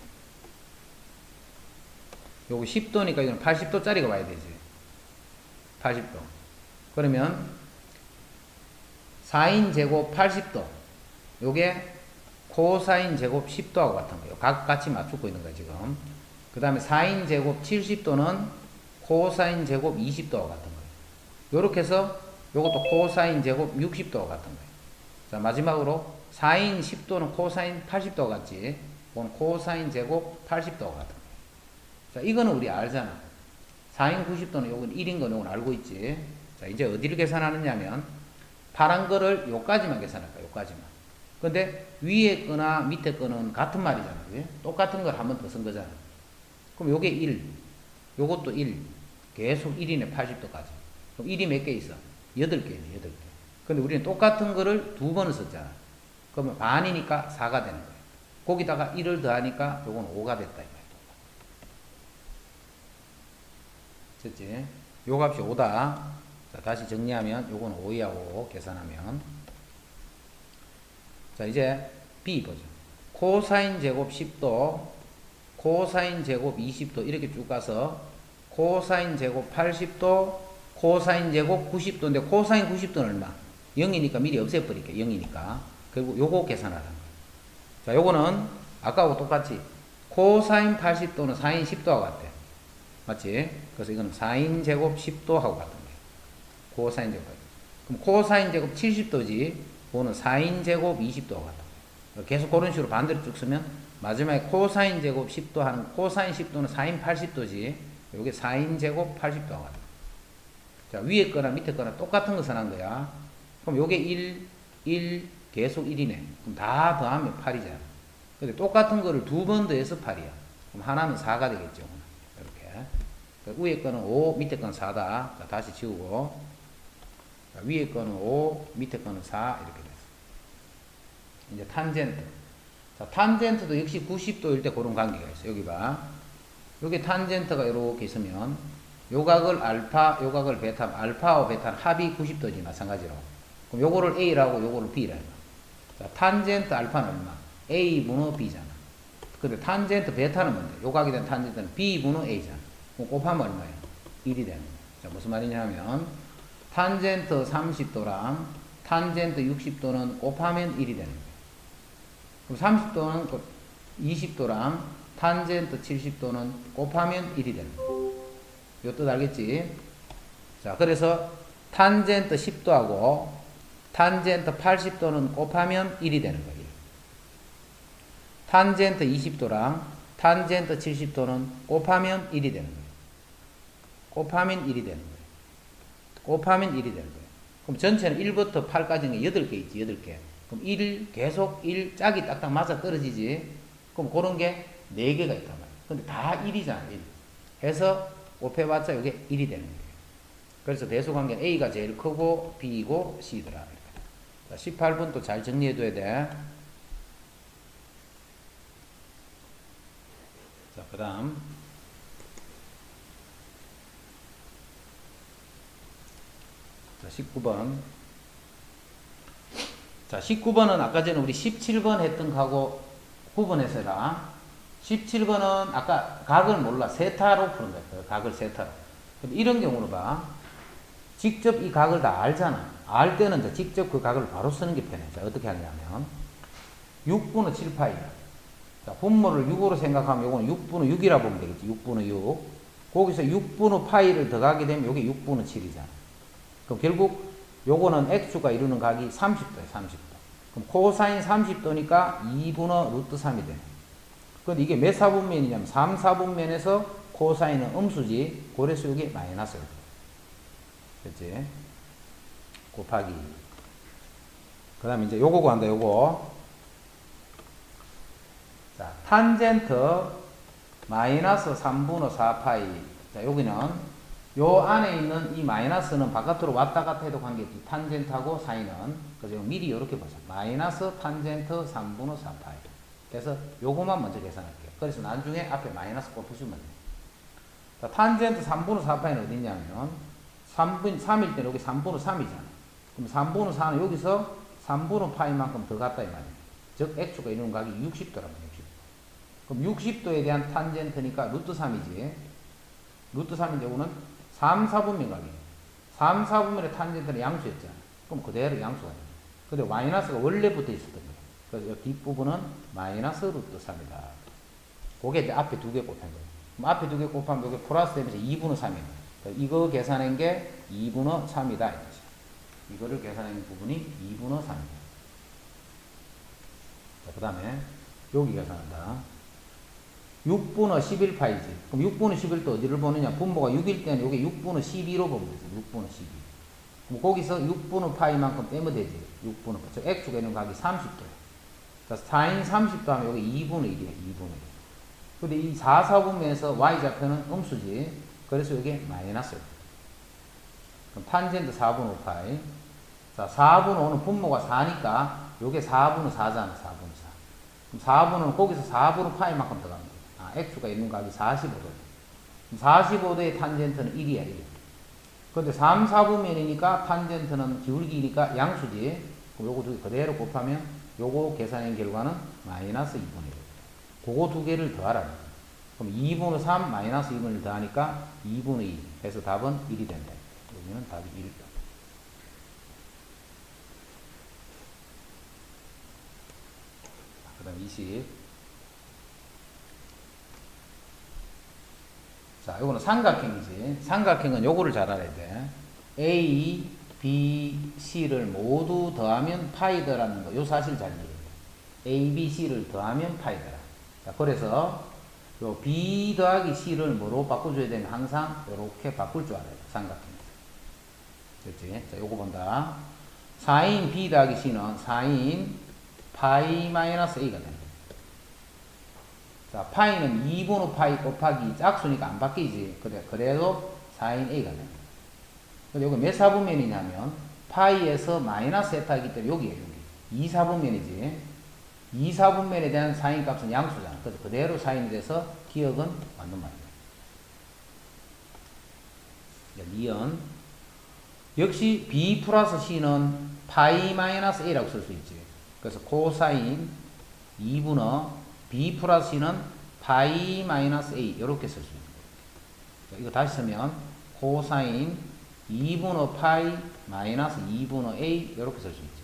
요거 10도니까 이건 80도짜리가 와야 되지. 80도. 그러면 사인 제곱 80도 요게 코사인 제곱 10도하고 같은 거예요. 각 같이 맞추고 있는 거예요 지금. 그 다음에 사인 제곱 70도는 코사인 제곱 20도와 같은 거예요. 요렇게 해서 요것도 코사인 제곱 60도와 같은 거예요. 자, 마지막으로 사인 10도는 코사인 80도와 같지. 이건 코사인 제곱 80도와 같은 거예요. 자, 이거는 우리 알잖아. 사인 90도는 요건 1인 건 요건 알고 있지. 자, 이제 어디를 계산하느냐면 파란 거를 요까지만 계산할 거야. 요까지만. 근데 위에 거나 밑에 거는 같은 말이잖아. 그치? 똑같은 걸 한 번 더 쓴 거잖아. 그럼 요게 1. 요것도 1. 계속 1이네 80도까지. 그럼 1이 몇 개 있어? 8개네 8개. 근데 우리는 똑같은 거를 두 번을 썼잖아. 그러면 반이니까 4가 되는 거야. 거기다가 1을 더하니까 요건 5가 됐다. 됐지? 요 값이 5다. 자, 다시 정리하면 요건 5하고 계산하면 자, 이제 B 보죠. 코사인 제곱 10도, 코사인 제곱 20도 이렇게 쭉 가서 코사인 제곱 80도, 코사인 제곱 90도인데 코사인 90도는 얼마? 0이니까 미리 없애버릴게. 0이니까. 그리고 요거 계산하라는 거예요. 자, 요거는 아까하고 똑같이 코사인 80도는 사인 10도하고 같대. 맞지? 그래서 이거는 사인 제곱 10도하고 같은 거예요. 코사인 제곱. 그럼 코사인 제곱 70도지. 그거는 사인 제곱 20도하고 같은 거예요. 계속 그런 식으로 반대로 쭉 쓰면 마지막에 코사인 제곱 10도 하는 코사인 10도는 사인 80도지. 요게 사인 제곱 80도하고 같은 거예요. 자, 위에 거나 밑에 거나 똑같은 거 써놓은 거야. 그럼 요게 1 계속 1이네. 그럼 다 더하면 8이잖아. 근데 똑같은 거를 두 번 더해서 8이야. 그럼 하나는 4가 되겠죠. 이렇게. 위에 거는 5, 밑에 거는 4다. 자, 다시 지우고. 자, 위에 거는 5, 밑에 거는 4. 이렇게 됐어. 이제 탄젠트. 자, 탄젠트도 역시 90도일 때 그런 관계가 있어. 여기 봐. 여기 탄젠트가 이렇게 있으면 요 각을 알파, 요 각을 베타, 알파와 베타는 합이 90도지, 마찬가지로. 그럼 요거를 A라고 요거를 B라고. 자, 탄젠트 알파는 얼마? A분의 B잖아. 근데 탄젠트 베타는 뭔데? 요 각이 된 탄젠트는 B분의 A잖아. 그럼 곱하면 얼마예요? 1이 되는 거야. 자, 무슨 말이냐면, 탄젠트 30도랑 탄젠트 60도는 곱하면 1이 되는 거야. 그럼 30도는 20도랑 탄젠트 70도는 곱하면 1이 되는 거야. 요 뜻 알겠지? 자, 그래서 탄젠트 10도하고 탄젠트 80도는 곱하면 1이 되는 거예요. 탄젠트 20도랑 탄젠트 70도는 곱하면 1이 되는 거예요. 곱하면 1이 되는 거예요. 곱하면 1이 되는 거예요. 그럼 전체는 1부터 8까지는 8개 있지, 8개. 그럼 1, 계속 1, 짝이 딱딱 맞아 떨어지지. 그럼 그런 게 4개가 있단 말이야. 근데 다 1이잖아, 1. 해서 곱해봤자 이게 1이 되는 거예요. 그래서 대수관계는 A가 제일 크고 B이고 C더라. 자, 18분 또 잘 정리해둬야 돼. 자, 그 다음. 자, 19번. 자, 19번은 아까 전에 우리 17번 했던 거하고 구분해서 해라. 17번은 아까 각을 몰라. 세타로 푸는 거야. 각을 세타로. 근데 이런 경우는 봐. 직접 이 각을 다 알잖아. 알 때는 이제 직접 그 각을 바로 쓰는 게 편해. 자, 어떻게 하냐면 6분의 7파이. 자, 분모를 6으로 생각하면 요거는 6분의 6이라 보면 되겠지. 6분의 6. 거기서 6분의 파이를 더하게 되면 요게 6분의 7이잖아. 그럼 결국 요거는 x가 이루는 각이 30도야. 30도. 그럼 코사인 30도니까 2분의 루트 3이 되네. 근데 이게 몇 사분면이냐면 3, 4분면에서 코사인은 음수지. 그래서 이게 마이너스야. 됐지? 곱하기. 그 다음에 이제 요거 구한다. 요거. 자, 탄젠트 마이너스 3분의 4파이. 자, 여기는 요 안에 있는 이 마이너스는 바깥으로 왔다 갔다 해도 관계없지. 탄젠트하고 사인은. 그래서 미리 이렇게 보자. 마이너스 탄젠트 3분의 4파이. 그래서 요거만 먼저 계산할게요. 그래서 나중에 앞에 마이너스 꼽혀주면 돼요. 자, 탄젠트 3분의 4파이는 어딨냐면 3일 때는 여기 3분의 3이잖아. 그럼 3분의 4는 여기서 3분의 파이만큼 더 갔다 이 말이에요. 즉 x축과 이루는 각이 60도라고. 60도. 그럼 60도에 대한 탄젠트니까 루트 3이지. 루트 3인데 요거는 3, 4분면 각이에요. 3, 4분면의 탄젠트는 양수였잖아. 그럼 그대로 양수가 돼요. 근데 마이너스가 원래 붙어 있었던 거예요. 그래서 이 뒷부분은 마이너스 루트 3이다. 그게 이제 앞에 두 개 곱한 거예요. 그럼 앞에 두 개 곱하면 여기 플러스 되면서 2분의 3이에요. 이거 계산한 게 2분의 3이다. 이거를 계산한 부분이 2분의 3이에요. 그 다음에 여기 계산한다. 6분의 11파이지. 그럼 6분의 11도 어디를 보느냐? 분모가 6일 때는 여기 6분의 12로 보면 되죠. 6분의 12. 그럼 거기서 6분의 파이만큼 빼면 되지. 6분의 파이. 저 x축에 있는 각이 30도야. 자, 4인 30도 하면 여기 2분의 1이야. 2분의 1. 근데 이 4, 4분면에서 y좌표는 음수지. 그래서 여기 마이너스야. 그럼 탄젠트 4분의 5파이. 자, 4분의 5는 분모가 4니까 요게 4분의 4잖아. 4분의 4. 그럼 4분은 거기서 4분의 파이만큼 들어갑니다. x가 있는 각이 45도. 45도의 탄젠트는 1이야, 1. 근데 3, 4분면이니까 탄젠트는 기울기니까 양수지. 그럼 요거 두 개 그대로 곱하면 요거 계산한 결과는 마이너스 2분의 1. 그거 두 개를 더하라. 그럼 2분의 3 마이너스 2분의 1 더하니까 2분의 2. 해서 답은 1이 된다. 그러면 답이 1이다. 그 다음 20. 자, 요거는 삼각형이지. 삼각형은 요거를 잘 알아야 돼. A, B, C를 모두 더하면 파이더라는 거. 요 사실 잘 이해해. A, B, C를 더하면 파이더라. 자, 그래서 요 B 더하기 C를 뭐로 바꿔줘야 되면 항상 요렇게 바꿀 줄 알아요. 삼각형. 됐지? 자, 요거 본다. 4인 B 더하기 C는 4인 파이 마이너스 A가 됩니다. 자, 파이는 2분의 파이 곱하기 짝수니까 안 바뀌지. 그래도 4인 A가 됩니다. 근데 여기 몇 사분면이냐면, 파이에서 마이너스 세타이기 때문에 여기에요, 여기. 2, 4분면이지. 2, 4분면에 대한 사인 값은 양수잖아. 그래서 그대로 사인이 돼서 기억은 맞는 말이에요. 니은. 역시 B 플러스 C는 파이 마이너스 A라고 쓸 수 있지. 그래서 코사인 2분의 B 플러스 C는 파이 마이너스 A 이렇게 쓸 수 있는 거예요. 이거 다시 쓰면 코사인 2분의 파이 마이너스 2분의 A 이렇게 쓸 수 있지.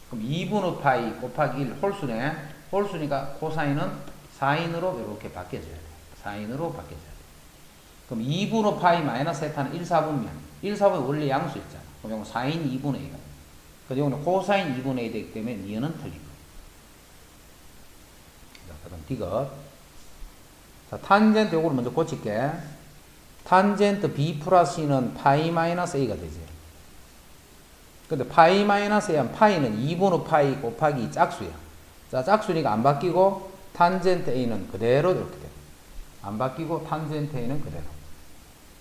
그럼 2분의 파이 곱하기 1 홀수네. 홀수니까 코사인은 사인으로 이렇게 바뀌어져야 돼. 사인으로 바뀌어져야 돼. 그럼 2분의 파이 마이너스 세타는 1, 4분면 1, 4분이 원래 양수 있잖아. 그럼 이건 사인 2분의 A가 돼. 그래서 이거는 코사인 2분의 A 되기 때문에 니은은 틀리고. 그 다음 디귿. 자, 탄젠트 요거를 먼저 고칠게. 탄젠트 B 플러스 C는 파이 마이너스 A가 되지. 근데 파이 마이너스 A는 파이는 2분의 파이 곱하기 짝수야. 자, 짝수니까 안 바뀌고 탄젠트 A는 그대로 이렇게 돼. 안 바뀌고 탄젠트 A는 그대로.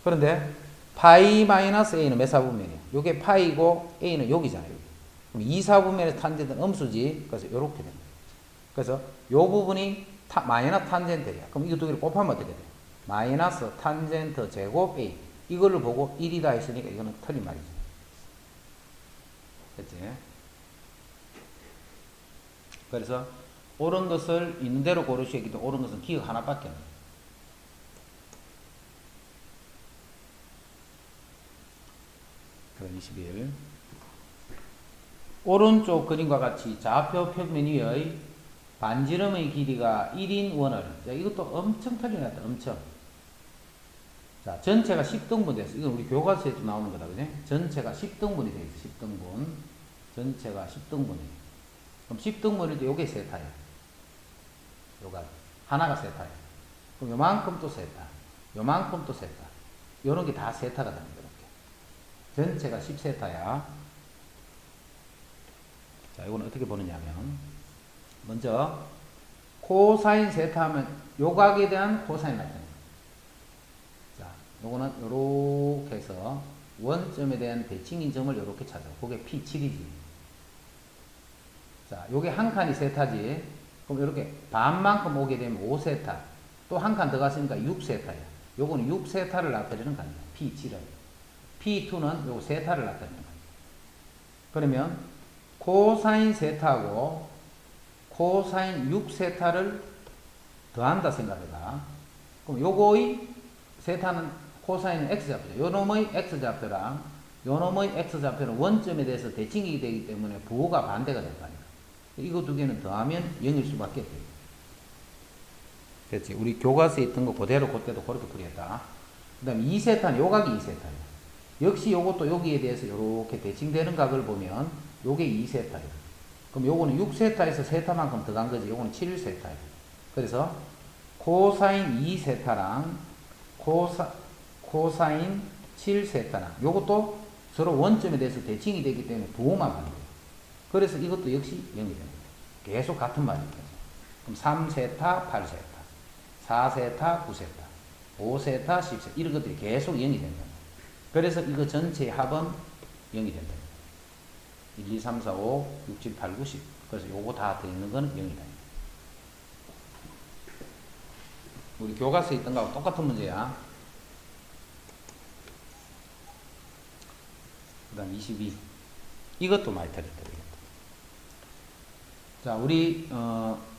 그런데 파이 마이너스 A는 몇 사분면이야? 요게 파이고 A는 여기잖아요. 여기. 그럼 2, 4분면의 탄젠트는 음수지. 그래서 요렇게 됩니다. 그래서 요 부분이 마이너스 탄젠트야. 그럼 이거 두 개를 곱하면 어떻게 돼? 마이너스 탄젠트 제곱 A. 이거를 보고 1이다 했으니까 이거는 틀린 말이지. 됐지? 그래서 옳은 것을 있는 대로 고르시기 때문에 옳은 것은 기억 하나밖에 없네. 그럼 21. 오른쪽 그림과 같이 좌표 평면 위의 반지름의 길이가 1인 원을. 자, 이것도 엄청 틀려놨다. 엄청. 자, 전체가 10등분 됐어. 이건 우리 교과서에도 나오는 거다. 그지? 전체가 10등분이 되어 있어. 10등분. 전체가 10등분이에요. 그럼 10등분일 때 요게 세타야. 요가. 하나가 세타야. 그럼 요만큼 또 세타. 요만큼 또 세타. 요런 게 다 세타가 됩니다. 이렇게. 전체가 10세타야. 자, 이거는 어떻게 보느냐면, 먼저, 코사인 세타 하면 요각에 대한 코사인 나타냅니다. 자, 요거는 요렇게 해서 원점에 대한 대칭인 점을 요렇게 찾아. 그게 P7이지. 자, 요게 한 칸이 세타지. 그럼 요렇게 반만큼 오게 되면 5세타. 또 한 칸 더 갔으니까 6세타야. 요거는 6세타를 나타내는 칸이야. P7은. P2는 요 세타를 나타내는 칸이야. 그러면 코사인 세타하고 코사인 6세타를 더한다 생각해봐. 그럼 요거의 세타는 코사인은 x좌표죠. 요놈의 x좌표랑 요놈의 x좌표는 원점에 대해서 대칭이 되기 때문에 부호가 반대가 될 거 아니야. 이거 두 개는 더하면 0일 수밖에 없대. 됐지? 우리 교과서에 있던 거 그대로 그때도 그렇게 풀이했다. 그 다음에 2세타는 요 각이 2세타야. 역시 요것도 여기에 대해서 요렇게 대칭되는 각을 보면 요게 2세타야. 그럼 요거는 6세타에서 세타만큼 더 간 거지. 요거는 7세타야. 그래서 코사인 2세타랑 코사인 7세타랑 요것도 서로 원점에 대해서 대칭이 되기 때문에 부호만 반대. 그래서 이것도 역시 0이 됩니다. 계속 같은 말입니다. 그럼 3세타, 8세타, 4세타, 9세타, 5세타, 10세타 이런 것들이 계속 0이 된다. 그래서 이거 전체의 합은 0이 된다. 1, 2, 3, 4, 5, 6, 7, 8, 9, 10. 그래서 요거 다 더있는 거는 0이다. 우리 교과서에 있던 거하고 똑같은 문제야. 그 다음 22. 이것도 많이 틀렸다. 자, 우리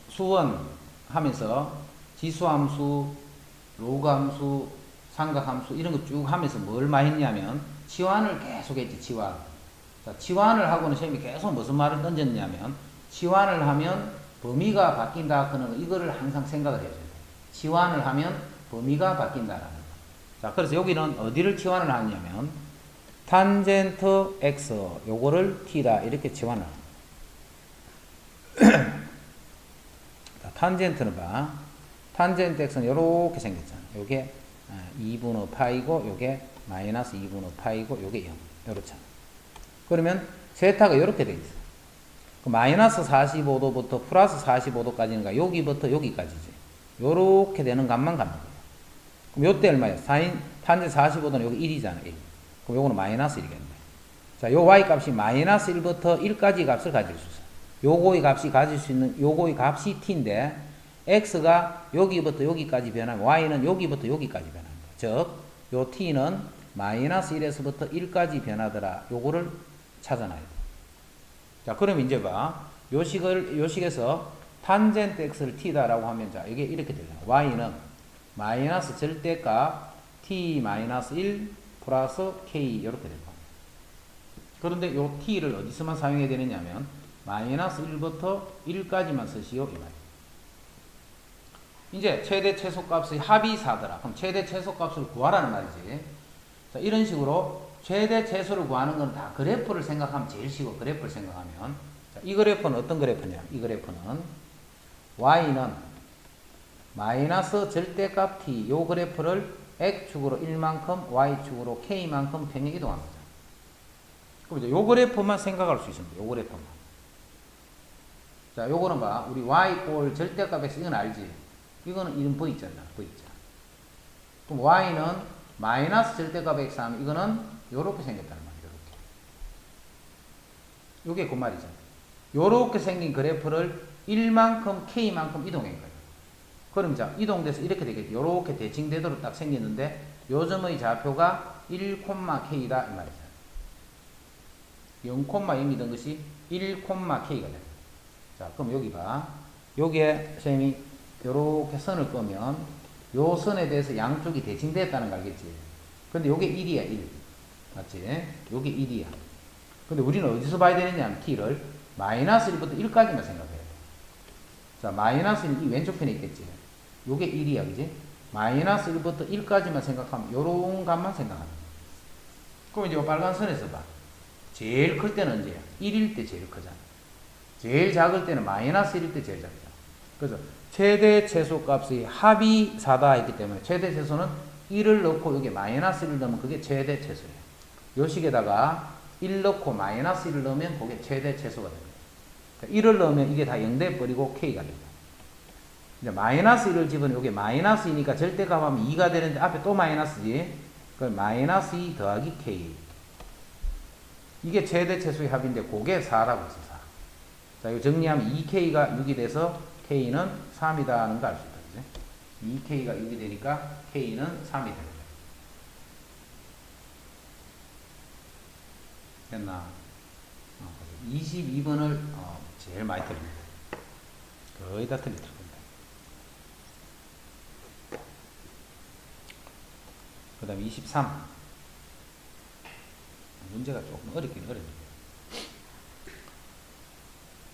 수원 하면서 지수함수, 로그함수, 삼각함수 이런 거 쭉 하면서 뭘 많이 했냐면 치환을 계속 했지. 치환. 자, 치환을 하고는 시험이 계속 무슨 말을 던졌냐면 치환을 하면 범위가 바뀐다. 그는 이거를 항상 생각을 해줘야 돼. 치환을 하면 범위가 바뀐다라는 거. 자, 그래서 여기는 어디를 치환을 하냐면 탄젠트 x 요거를 t다 이렇게 치환을 합니다. 자, 탄젠트는 봐. 탄젠트 x는 요렇게 생겼잖아. 요게 2분의 파이고 요게 마이너스 2분의 파이고 요게 0. 요렇잖아. 그러면 세타가 요렇게 돼 있어. 그 마이너스 45도부터 플러스 45도까지는 여기부터 여기까지지. 요렇게 되는 값만 갖는 거야. 그럼 요때 얼마야? 탄젠트 45도는 여기 1이잖아. 1. 그럼 요거는 마이너스 1이겠네. 자, 요 y 값이 마이너스 1부터 1까지 값을 가질 수 있어. 요거의 값이 가질 수 있는 요거의 값이 t인데 x가 여기부터 여기까지 변하면 y는 여기부터 여기까지 변하는 거야. 즉, 요 t는 마이너스 1에서부터 1까지 변하더라. 요거를 찾아놔야 돼. 자, 그럼 이제 봐. 요 식에서 탄젠트 x를 t다라고 하면 자, 이게 이렇게 되잖아. y는 마이너스 절대값 t 마이너스 1 플러스 k 이렇게 될 거야. 그런데 요 t를 어디서만 사용해야 되느냐면 마이너스 1부터 1까지만 쓰시오 이 말이야. 이제 최대 최소값의 합이 4더라. 그럼 최대 최소값을 구하라는 말이지. 자, 이런 식으로 최대 최소를 구하는 건 다 그래프를 생각하면 제일 쉬워. 그래프를 생각하면. 자, 이 그래프는 어떤 그래프냐? 이 그래프는 y는 마이너스 절대값 t 요 그래프를 x축으로 1만큼 y축으로 k만큼 평행 이동하는 거죠. 그럼 이제 요 그래프만 생각할 수 있습니다. 요 그래프만. 자, 요거는 봐. 우리 y 꼴 절대값 x 이건 알지? 이거는 이름 v 있잖아. v 있잖아. 그럼 y는 마이너스 절대값 x 하면 이거는 요렇게 생겼다는 말이야. 요렇게. 요게 그 말이잖아. 요렇게 생긴 그래프를 1만큼 k만큼 이동한 거예요. 그럼 자, 이동돼서 이렇게 되겠지. 요렇게 대칭되도록 딱 생겼는데 요점의 좌표가 1,k다 이 말이잖아. 0,0이던 것이 1,k가 돼. 자, 그럼 여기 봐. 여기에 선생님이 요렇게 선을 끄면 요 선에 대해서 양쪽이 대칭되었다는 거 알겠지? 근데 요게 1이야, 1. 맞지? 요게 1이야. 근데 우리는 어디서 봐야 되느냐? t를 마이너스 1부터 1까지만 생각해야 돼. 자, 마이너스 1, 이 왼쪽 편에 있겠지? 요게 1이야, 그지? 마이너스 1부터 1까지만 생각하면 요런 값만 생각하는 거야. 그럼 이제 요 빨간 선에서 봐. 제일 클 때는 언제야? 1일 때 제일 크잖아. 제일 작을 때는 마이너스 1일 때 제일 작잖아. 그래서 최대 최소 값의 합이 4다 했기 때문에 최대 최소는 1을 넣고 여기 마이너스 1을 넣으면 그게 최대 최소예요. 요 식에다가 1 넣고 마이너스 1을 넣으면 그게 최대 최소가 됩니다. 그러니까 1을 넣으면 이게 다 0돼 버리고 k가 됩니다. 이제 마이너스 1을 집으면 이게 마이너스 2니까 절대값 하면 2가 되는데 앞에 또 마이너스지. 그 마이너스 2 더하기 k. 이게 최대 최소의 합인데 그게 4라고 했어. 4. 자, 이거 정리하면 2k가 6이 돼서 k는 3이다 하는 거 알 수 있다. 그지? 2k가 6이 되니까 k는 3이 되는 거야. 됐나? 22번을 제일 많이 틀립니다. 거의 다 틀리더라고요. 그 다음에 23. 문제가 조금 어렵긴 어렵네요.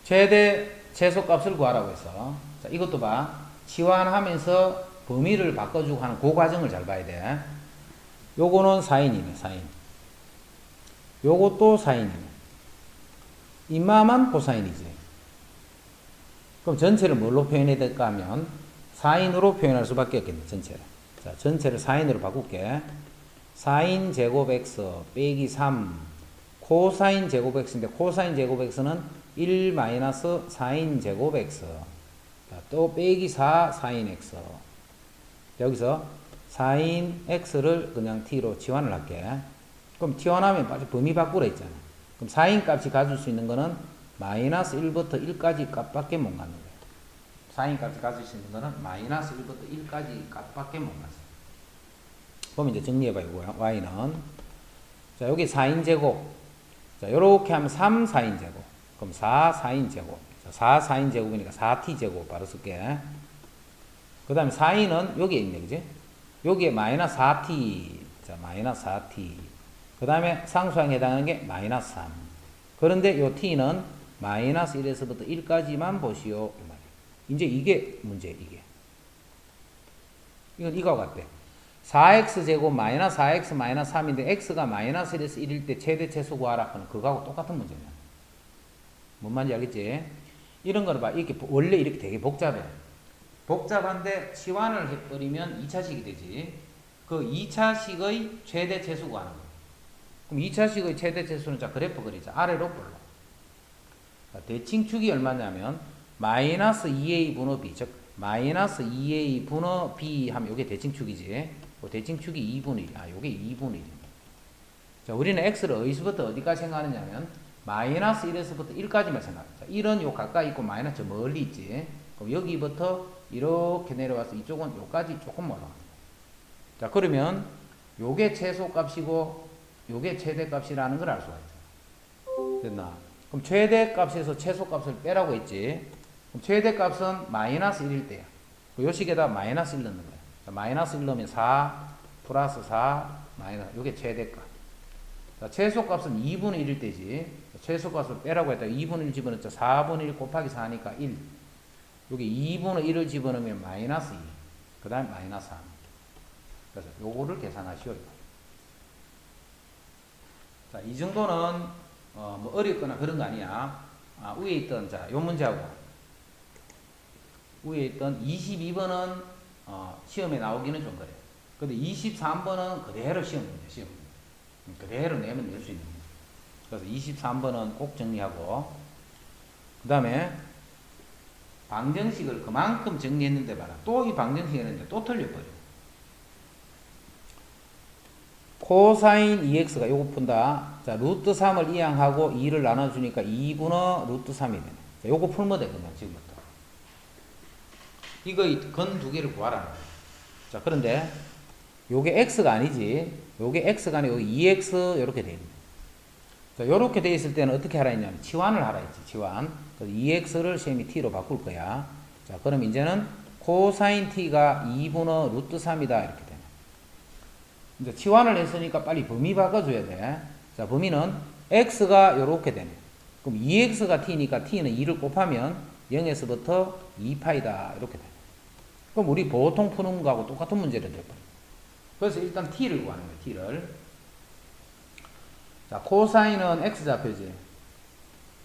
최대 최소값을 구하라고 해서, 자, 이것도 봐. 치환하면서 범위를 바꿔주고 하는 그 과정을 잘 봐야 돼. 요거는 사인이네, 사인. 요것도 사인이네. 이마만 코사인이지. 그럼 전체를 뭘로 표현해야 될까 하면 사인으로 표현할 수밖에 없겠네, 전체를. 자, 전체를 사인으로 바꿀게. 사인 제곱 x 빼기 3 코사인 제곱 x인데 코사인 제곱 x는 1 마이너스 사인 제곱 x. 자, 또 빼기 4 사인 x. 여기서 사인 x를 그냥 t로 치환을 할게. 그럼 치환하면 빠져 범위 바꾸라 했잖아. 그럼 사인 값이 가질 수 있는 거는 마이너스 1부터 1까지 값밖에 못 갖는 거야. 사인 값이 가질 수 있는 거는 마이너스 1부터 1까지 값밖에 못 갖어. 그럼 이제 정리해봐요. y는. 자, 여기 4인 제곱. 자, 요렇게 하면 3 4인 제곱. 그럼 4 4인 제곱. 자, 4 4인 제곱이니까 4t 제곱 바로 쓸게. 그 다음에 4인은 여기에 있네, 그지? 여기에 마이너스 4t. 자, 마이너스 4t. 그 다음에 상수항에 해당하는 게 마이너스 3. 그런데 요 t는 마이너스 1에서부터 1까지만 보시오. 이제 이게 문제, 이게. 이건 이거와 같대. 4x제곱 마이너스 4x 마이너스 3인데 x가 마이너스 1에서 1일 때 최대 최소 구하라 하는 그거하고 똑같은 문제냐. 뭔 말인지 알겠지? 이런 거를 봐. 이렇게 원래 이렇게 되게 복잡해. 복잡한데 치환을 해버리면 2차식이 되지. 그 2차식의 최대 최소 구하는 거. 그럼 2차식의 최대 최소는 자 그래프 그리자. 아래로 볼로. 대칭축이 얼마냐면 마이너스 2a 분의 b, 즉 마이너스 2a 분의 b 하면 이게 대칭축이지. 대칭축이 2분의 1. 아, 요게 2분의 1. 자, 우리는 x를 어디서부터 어디까지 생각하느냐면 마이너스 1에서부터 1까지만 생각합니다. 자, 1은 요 가까이 있고 마이너스 저 멀리 있지. 그럼 여기부터 이렇게 내려와서 이쪽은 요까지 조금 멀어갑니다. 자, 그러면 요게 최소값이고 요게 최대값이라는 걸 알 수가 있죠. 됐나? 그럼 최대값에서 최소값을 빼라고 했지. 그럼 최대값은 마이너스 1일 때야. 요 식에다 마이너스 1 넣는 거야. 자, 마이너스 1 넣으면 4 플러스 4 마이너스 요게 최대값. 자, 최소값은 2분의 1일 때지. 최소값을 빼라고 했다. 2분의 1 집어넣자. 4분의 1 곱하기 4니까 1. 여기 2분의 1을 집어넣으면 마이너스 2. 그 다음에 마이너스 3. 그래서 요거를 계산하시오. 자, 이 정도는 뭐 어렵거나 그런 거 아니야. 아, 위에 있던 자, 요 문제하고 위에 있던 22번은 시험에 나오기는 좀 그래. 근데 23번은 그대로 시험 문제, 시험 문제. 그대로 내면 낼 수 있는 문제. 그래서 23번은 꼭 정리하고, 그 다음에 방정식을 그만큼 정리했는데 봐라. 또 이 방정식 했는데 또 틀려버려. 코사인 2x가 요거 푼다. 자, 루트 3을 이항하고 2를 나눠주니까 2분의 루트 3이 되네. 자, 요거 풀면 되거든요, 지금부터. 이거 건 두 개를 구하라는 거야. 자, 그런데 요게 x가 아니지. 요게 x가 아니고 2x 요렇게 돼 있네. 자, 요렇게 돼 있을 때는 어떻게 하라 했냐면 치환을 하라 했지, 치환. 그래서 2x를 셈이 t로 바꿀 거야. 자, 그럼 이제는 코사인 t가 2분의 루트 3이다 이렇게 되네. 이제 치환을 했으니까 빨리 범위 바꿔줘야 돼. 자, 범위는 x가 요렇게 되네. 그럼 2x가 t니까 t는 2를 곱하면 0에서부터 2파이다 이렇게 돼. 그럼 우리 보통 푸는 거하고 똑같은 문제를 내버려. 그래서 일단 t를 구하는 거야, t를. 자, 코사인은 x좌표지.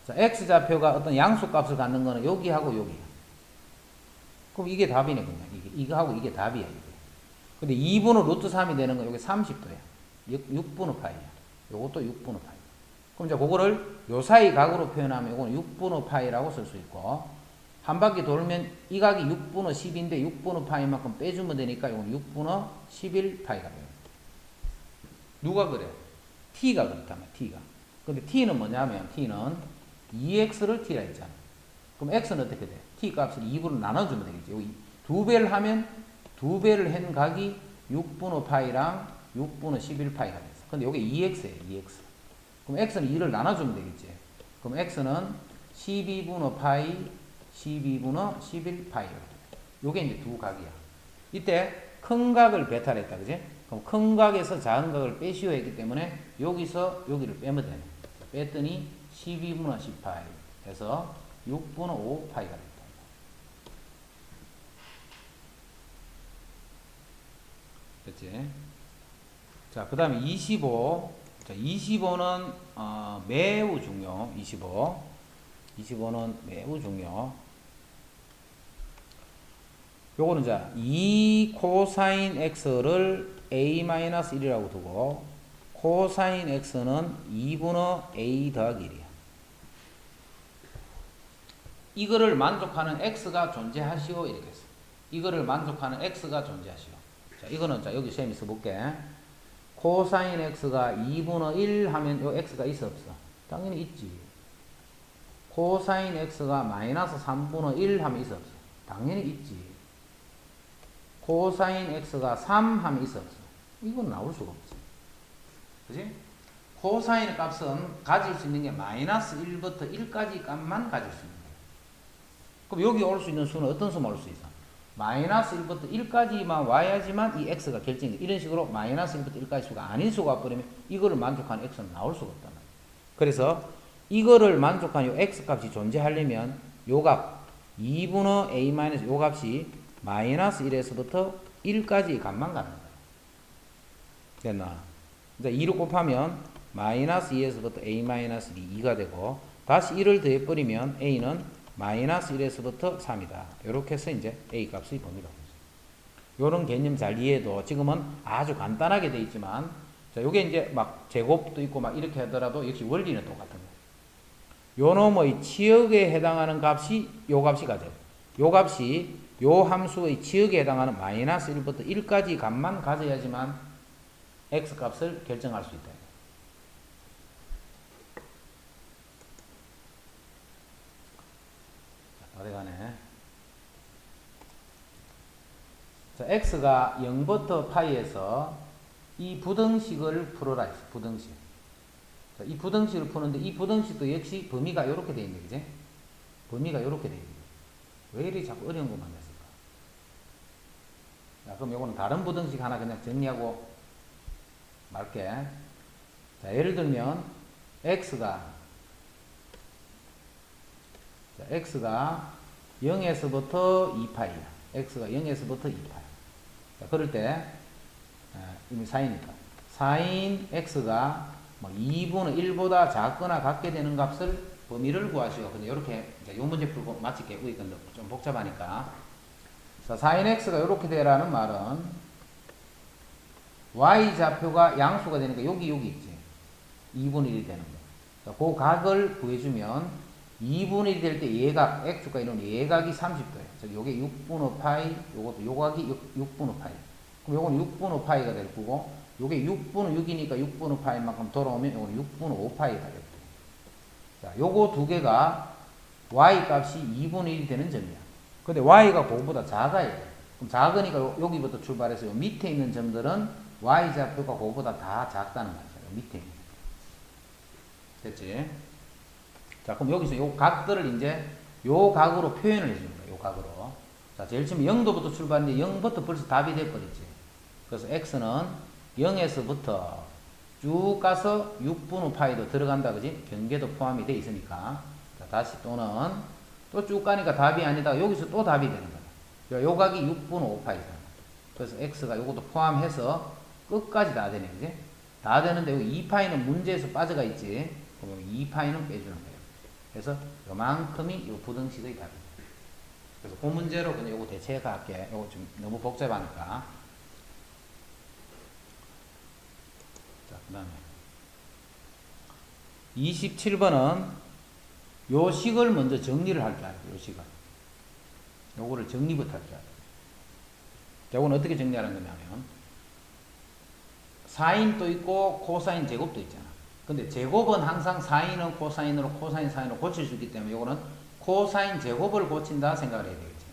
자, x좌표가 어떤 양수값을 갖는 거는 여기하고 여기야. 그럼 이게 답이네, 그냥. 이거하고 이게 답이야, 이게. 근데 2분의 루트 3이 되는 건 여기 30도야. 6분의 파이야. 요것도 6분의 파이. 그럼 이제 그거를 요 사이 각으로 표현하면 요거는 6분의 파이라고 쓸 수 있고, 한 바퀴 돌면 이 각이 6분의 10인데 6분의 파이만큼 빼주면 되니까 이건 6분의 11파이가 돼요. 누가 그래? t가 그렇다면 t가. 근데 t는 뭐냐면 t는 2x를 t라 했잖아. 그럼 x는 어떻게 돼? t 값을 2분으로 나눠주면 되겠지. 여기 두 배를 하면 두 배를 한 각이 6분의 파이랑 6분의 11파이가 됐어. 근데 이게 2x예요. 2x. 그럼 x는 2를 나눠주면 되겠지. 그럼 x는 12분의 파이 12분의 11파이가 돼. 요게 이제 두 각이야. 이때 큰 각을 배탈했다. 그지? 그럼 큰 각에서 작은 각을 빼시오 했기 때문에 여기서 여기를 빼면 되네. 뺐더니 12분의 10파이 해서 6분의 5파이가 됐다. 됐지? 자, 그 다음에 25. 자, 25는 매우 중요. 25는 매우 중요. 요거는 자, 2 코사인 x를 a-1이라고 두고 코사인 x는 2분의 a 더하기 1이야. 이거를 만족하는 x가 존재하시오 이렇게 했어. 이거를 만족하는 x가 존재하시오. 자, 이거는 자, 여기 쌤이 써볼게. 코사인 x가 2분의 1 하면 요 x가 있어 없어? 당연히 있지. 코사인 x가 마이너스 3분의 1 하면 있어 없어? 당연히 있지. 코사인 x가 3 하면 있어 없어? 이건 나올 수가 없지. 그지? 코사인 값은 가질 수 있는 게 마이너스 1부터 1까지 값만 가질 수 있는 거야. 그럼 여기 올 수 있는 수는 어떤 수만 올 수 있어? 마이너스 1부터 1까지만 와야지만 이 x가 결정돼. 이런 식으로 마이너스 1부터 1까지 수가 아닌 수가 와버리면 이거를 만족하는 x는 나올 수가 없단 말이야. 그래서 이거를 만족하는 요 x 값이 존재하려면 요 값 2분의 a 마이너스 요 값이 마이너스 1에서부터 1까지 값만 가는 거야. 됐나? 이제 2를 곱하면 마이너스 2에서부터 a 마이너스 2가 되고 다시 1을 더해버리면 a는 마이너스 1에서부터 3이다. 이렇게 해서 이제 a 값의 범위가 되죠. 요런 개념 잘 이해해도 지금은 아주 간단하게 돼 있지만 자, 요게 이제 막 제곱도 있고 막 이렇게 하더라도 역시 원리는 똑같은 거예요. 요 놈의 치역에 해당하는 값이 요 값이 가져요. 요 값이 요 함수의 치역에 해당하는 마이너스 1부터 1까지 값만 가져야지만 x 값을 결정할 수 있다. 자, 어디가네. 자, x가 0부터 파이에서 이 부등식을 풀어라 했어. 부등식. 자, 이 부등식을 푸는데 이 부등식도 역시 범위가 이렇게 돼 있네. 그지? 범위가 이렇게 돼 있네. 왜 이리 자꾸 어려운 것만 냈을까? 자, 그럼 요거는 다른 부등식 하나 그냥 정리하고 말게. 자, 예를 들면 x가 0에서부터 2파이야. x가 0에서부터 2파이. 자, 그럴 때 이미 4이니까 4인 x가 뭐 2분의 1보다 작거나 같게 되는 값을 범위를 구하시오. 근데 이렇게 요 문제 풀고 마칠게. 우리 건데 좀 복잡하니까. 자, 4인 x가 이렇게 되라는 말은 y 좌표가 양수가 되니까 여기 있지. 2분의 1이 되는 거. 자, 그 각을 구해주면 2분의 1이 될 때 예각, x축과 이런 예각이 30도예요. 즉 요게 6분의 파이, 요것도 요 각이 6분의 파이. 그럼 요건 6분의 파이가 될 거고 요게 6분의 6이니까 6분의 파이만큼 돌아오면 요건 6분의 5파이가 될 거예요. 자, 요거 두 개가 y 값이 2분의 1이 되는 점이야. 근데 y가 그거보다 작아야 돼. 그럼 작으니까 여기부터 출발해서 요 밑에 있는 점들은 y 좌표가 그거보다 다 작다는 거죠. 밑에 있는. 됐지? 자, 그럼 여기서 요 각들을 이제 요 각으로 표현을 해주는 거야. 요 각으로. 자, 제일 처음에 0도부터 출발했는데 0부터 벌써 답이 돼버렸지. 그래서 x는 0에서부터 쭉 가서 6분의 파이도 들어간다. 그지? 경계도 포함이 돼 있으니까. 자, 다시 또는 또 쭉 가니까 답이 아니다. 여기서 또 답이 되는 거야. 요 각이 6분의 5파이잖아. 그래서 x가 요것도 포함해서 끝까지 다 되네. 그지? 다 되는데 여기 2파이는 문제에서 빠져가 있지. 그럼 2파이는 빼주는 거예요. 그래서 요만큼이 요 부등식의 답이에요. 그래서 그 문제로 그냥 요거 대체할게. 요거 좀 너무 복잡하니까. 자, 그 다음에 27번은 요 식을 먼저 정리를 할 줄 알아요. 요 식을. 요거를 정리부터 할 줄 알아요. 자, 요건 어떻게 정리하는 거냐면 사인도 있고 코사인 제곱도 있잖아. 근데 제곱은 항상 사인은 코사인으로 코사인 사인으로 고칠 수 있기 때문에 요거는 코사인 제곱을 고친다 생각을 해야 되겠지.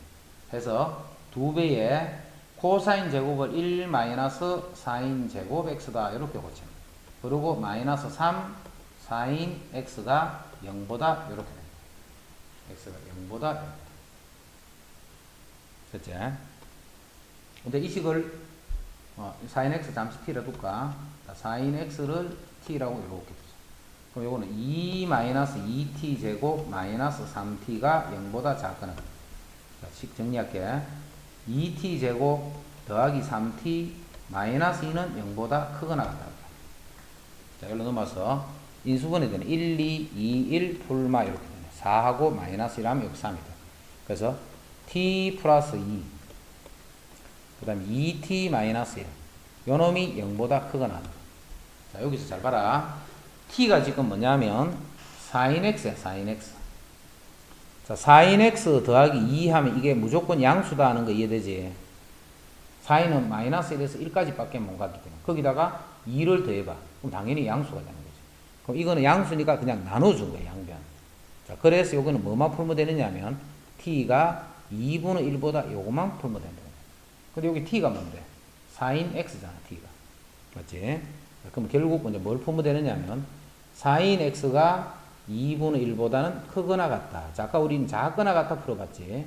해서 2배의 코사인 제곱을 1 마이너스 사인 제곱 x다 이렇게 고치는. 그리고 마이너스 3 사인 x가 0보다 이렇게 됩니다. x가 0보다 0. 됐지? 근데 이 식을 사인 x 잠시 t라 둘까? 사인 x를 t라고 이렇게 두자. 그럼 요거는 2 마이너스 2t 제곱 마이너스 3t가 0보다 작거나. 자, 식 정리할게. 2t 제곱 더하기 3t 마이너스 2는 0보다 크거나 같다. 자, 여기로 넘어서 인수분해 되네. 1, 2, 2, 1 풀마 이렇게 되네. 4하고 마이너스 1하면 여기 3이 돼. 그래서 t 플러스 2. 그 다음에 2t 마이너스 1. 요 놈이 0보다 크거나. 자, 여기서 잘 봐라. t가 지금 뭐냐면 sin x야, sin x. 자, sin x 더하기 2 하면 이게 무조건 양수다 하는 거 이해되지? 사인은 마이너스 1에서 1까지 밖에 못 가기 때문에 거기다가 2를 더해봐. 그럼 당연히 양수가 되는 거죠. 그럼 이거는 양수니까 그냥 나눠준 거야, 양변. 자, 그래서 요거는 뭐만 풀면 되느냐 하면 t가 2분의 1보다 요거만 풀면 된다. 근데 여기 t가 뭔데? sin x잖아, t가. 맞지? 그럼 결국 먼저 뭘 풀면 되느냐 하면 sin x가 2분의 1보다는 크거나 같다. 자, 아까 우리는 작거나 같다 풀어봤지.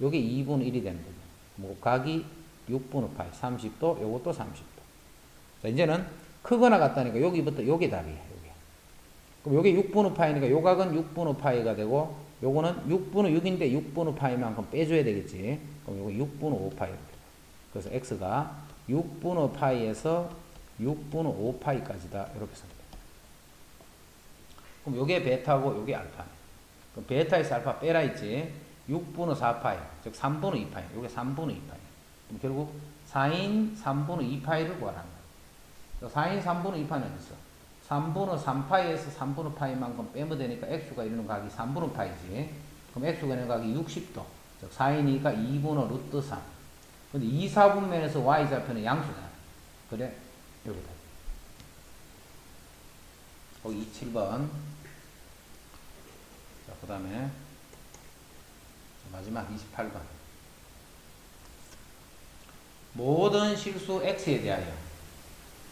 요게 2분의 1이 되는 거죠. 뭐 각이 6분의 파이 30도, 요것도 30도. 자, 이제는 크거나 같다니까 여기부터 요게 답이에요. 요게. 그럼 요게 6분의 파이니까 요 각은 6분의 파이가 되고 요거는 6분의 6인데 6분의 파이만큼 빼줘야 되겠지. 그럼 요거 6분의 5파이 이렇게. 그래서 x가 6분의 파이에서 6분의 5파이까지다. 이렇게 씁니다. 그럼 요게 베타고 요게 알파네. 그럼 베타에서 알파 빼라 있지. 6분의 4파이, 즉 3분의 2파이. 요게 3분의 2파이. 그럼 결국 사인 3분의 2파이를 구하라는 거야. 사인 3분의 2파이는 어디 있어? 3분의 3파이에서 3분의 파이만큼 빼면 되니까 x가 이루는 각이 3분의 파이지. 그럼 x가 이루는 각이 60도. 즉 사인이니까 2분의 루트 3. 근데 2, 4분면에서 y좌표는 양수잖아. 그래? 여기다. 거기 27번. 자, 그 다음에 마지막 28번. 모든 실수 x에 대하여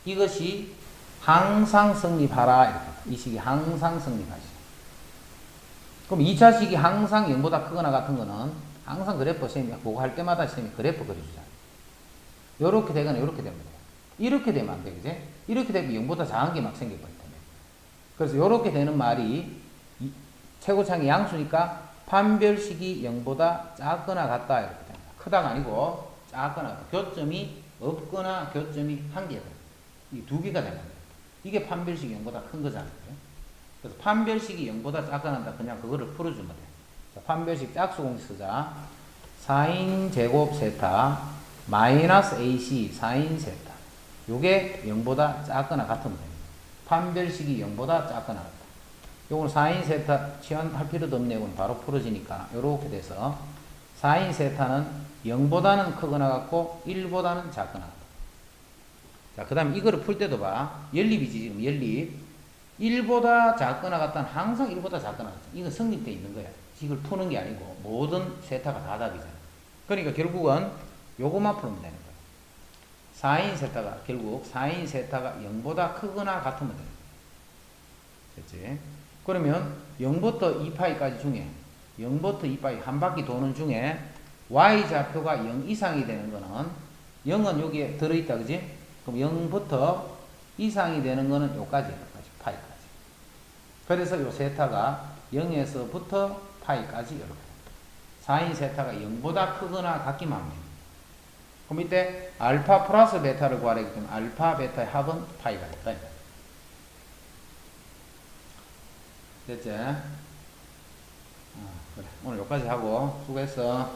이것이 항상 성립하라. 이렇게. 이 식이 항상 성립하지. 그럼 2차 식이 항상 0보다 크거나 같은 거는 항상 그래프 쌤이 보고 할 때마다 쌤이 그래프 그려주잖아. 요렇게 되거나 요렇게 되면 돼. 이렇게 되면 안 돼, 그지? 이렇게 되면 0보다 작은 게 막 생겨버릴 텐데. 그래서 요렇게 되는 말이 최고창이 양수니까 판별식이 0보다 작거나 같다. 이렇게 됩니다. 크다가 아니고 작거나 같다. 교점이 없거나 교점이 한 개다. 이 두 개가 되는 거예요. 이게 판별식이 0보다 큰 거잖아요. 그래서 판별식이 0보다 작거나 한다. 그냥 그거를 풀어주면 돼. 자, 판별식 짝수 공식 쓰자. 사인 제곱 세타 마이너스 AC 사인 세타. 요게 0보다 작거나 같으면 됩니다. 판별식이 0보다 작거나 같다. 요거는 사인 세타 치환할 필요도 없네. 요건 바로 풀어지니까 요렇게 돼서 사인 세타는 0보다는 크거나 같고 1보다는 작거나 같다. 자, 그 다음에 이거를 풀 때도 봐. 연립이지, 지금 연립. 1보다 작거나 같다는 항상 1보다 작거나 같다. 이건 성립되어 있는 거야. 이걸 푸는 게 아니고 모든 세타가 다 답이잖아. 그러니까 결국은 요거만 풀면 되는 거야. 사인 세타가 결국 사인 세타가 0보다 크거나 같으면 돼. 됐지? 그러면 0부터 2파이까지 중에 0부터 2파이 한 바퀴 도는 중에 y좌표가 0 이상이 되는 거는 0은 여기에 들어있다, 그지? 그럼 0부터 이상이 되는 거는 요까지, 파이까지. 그래서 요 세타가 0에서부터 파이까지 이렇게. 사인 세타가 0보다 크거나 같기만 합니다. 그럼 이때 알파 플러스 베타를 구하라 했기 때문에 알파 베타의 합은 파이가 됐다. 됐지? 그래. 오늘 여기까지 하고 수고했어.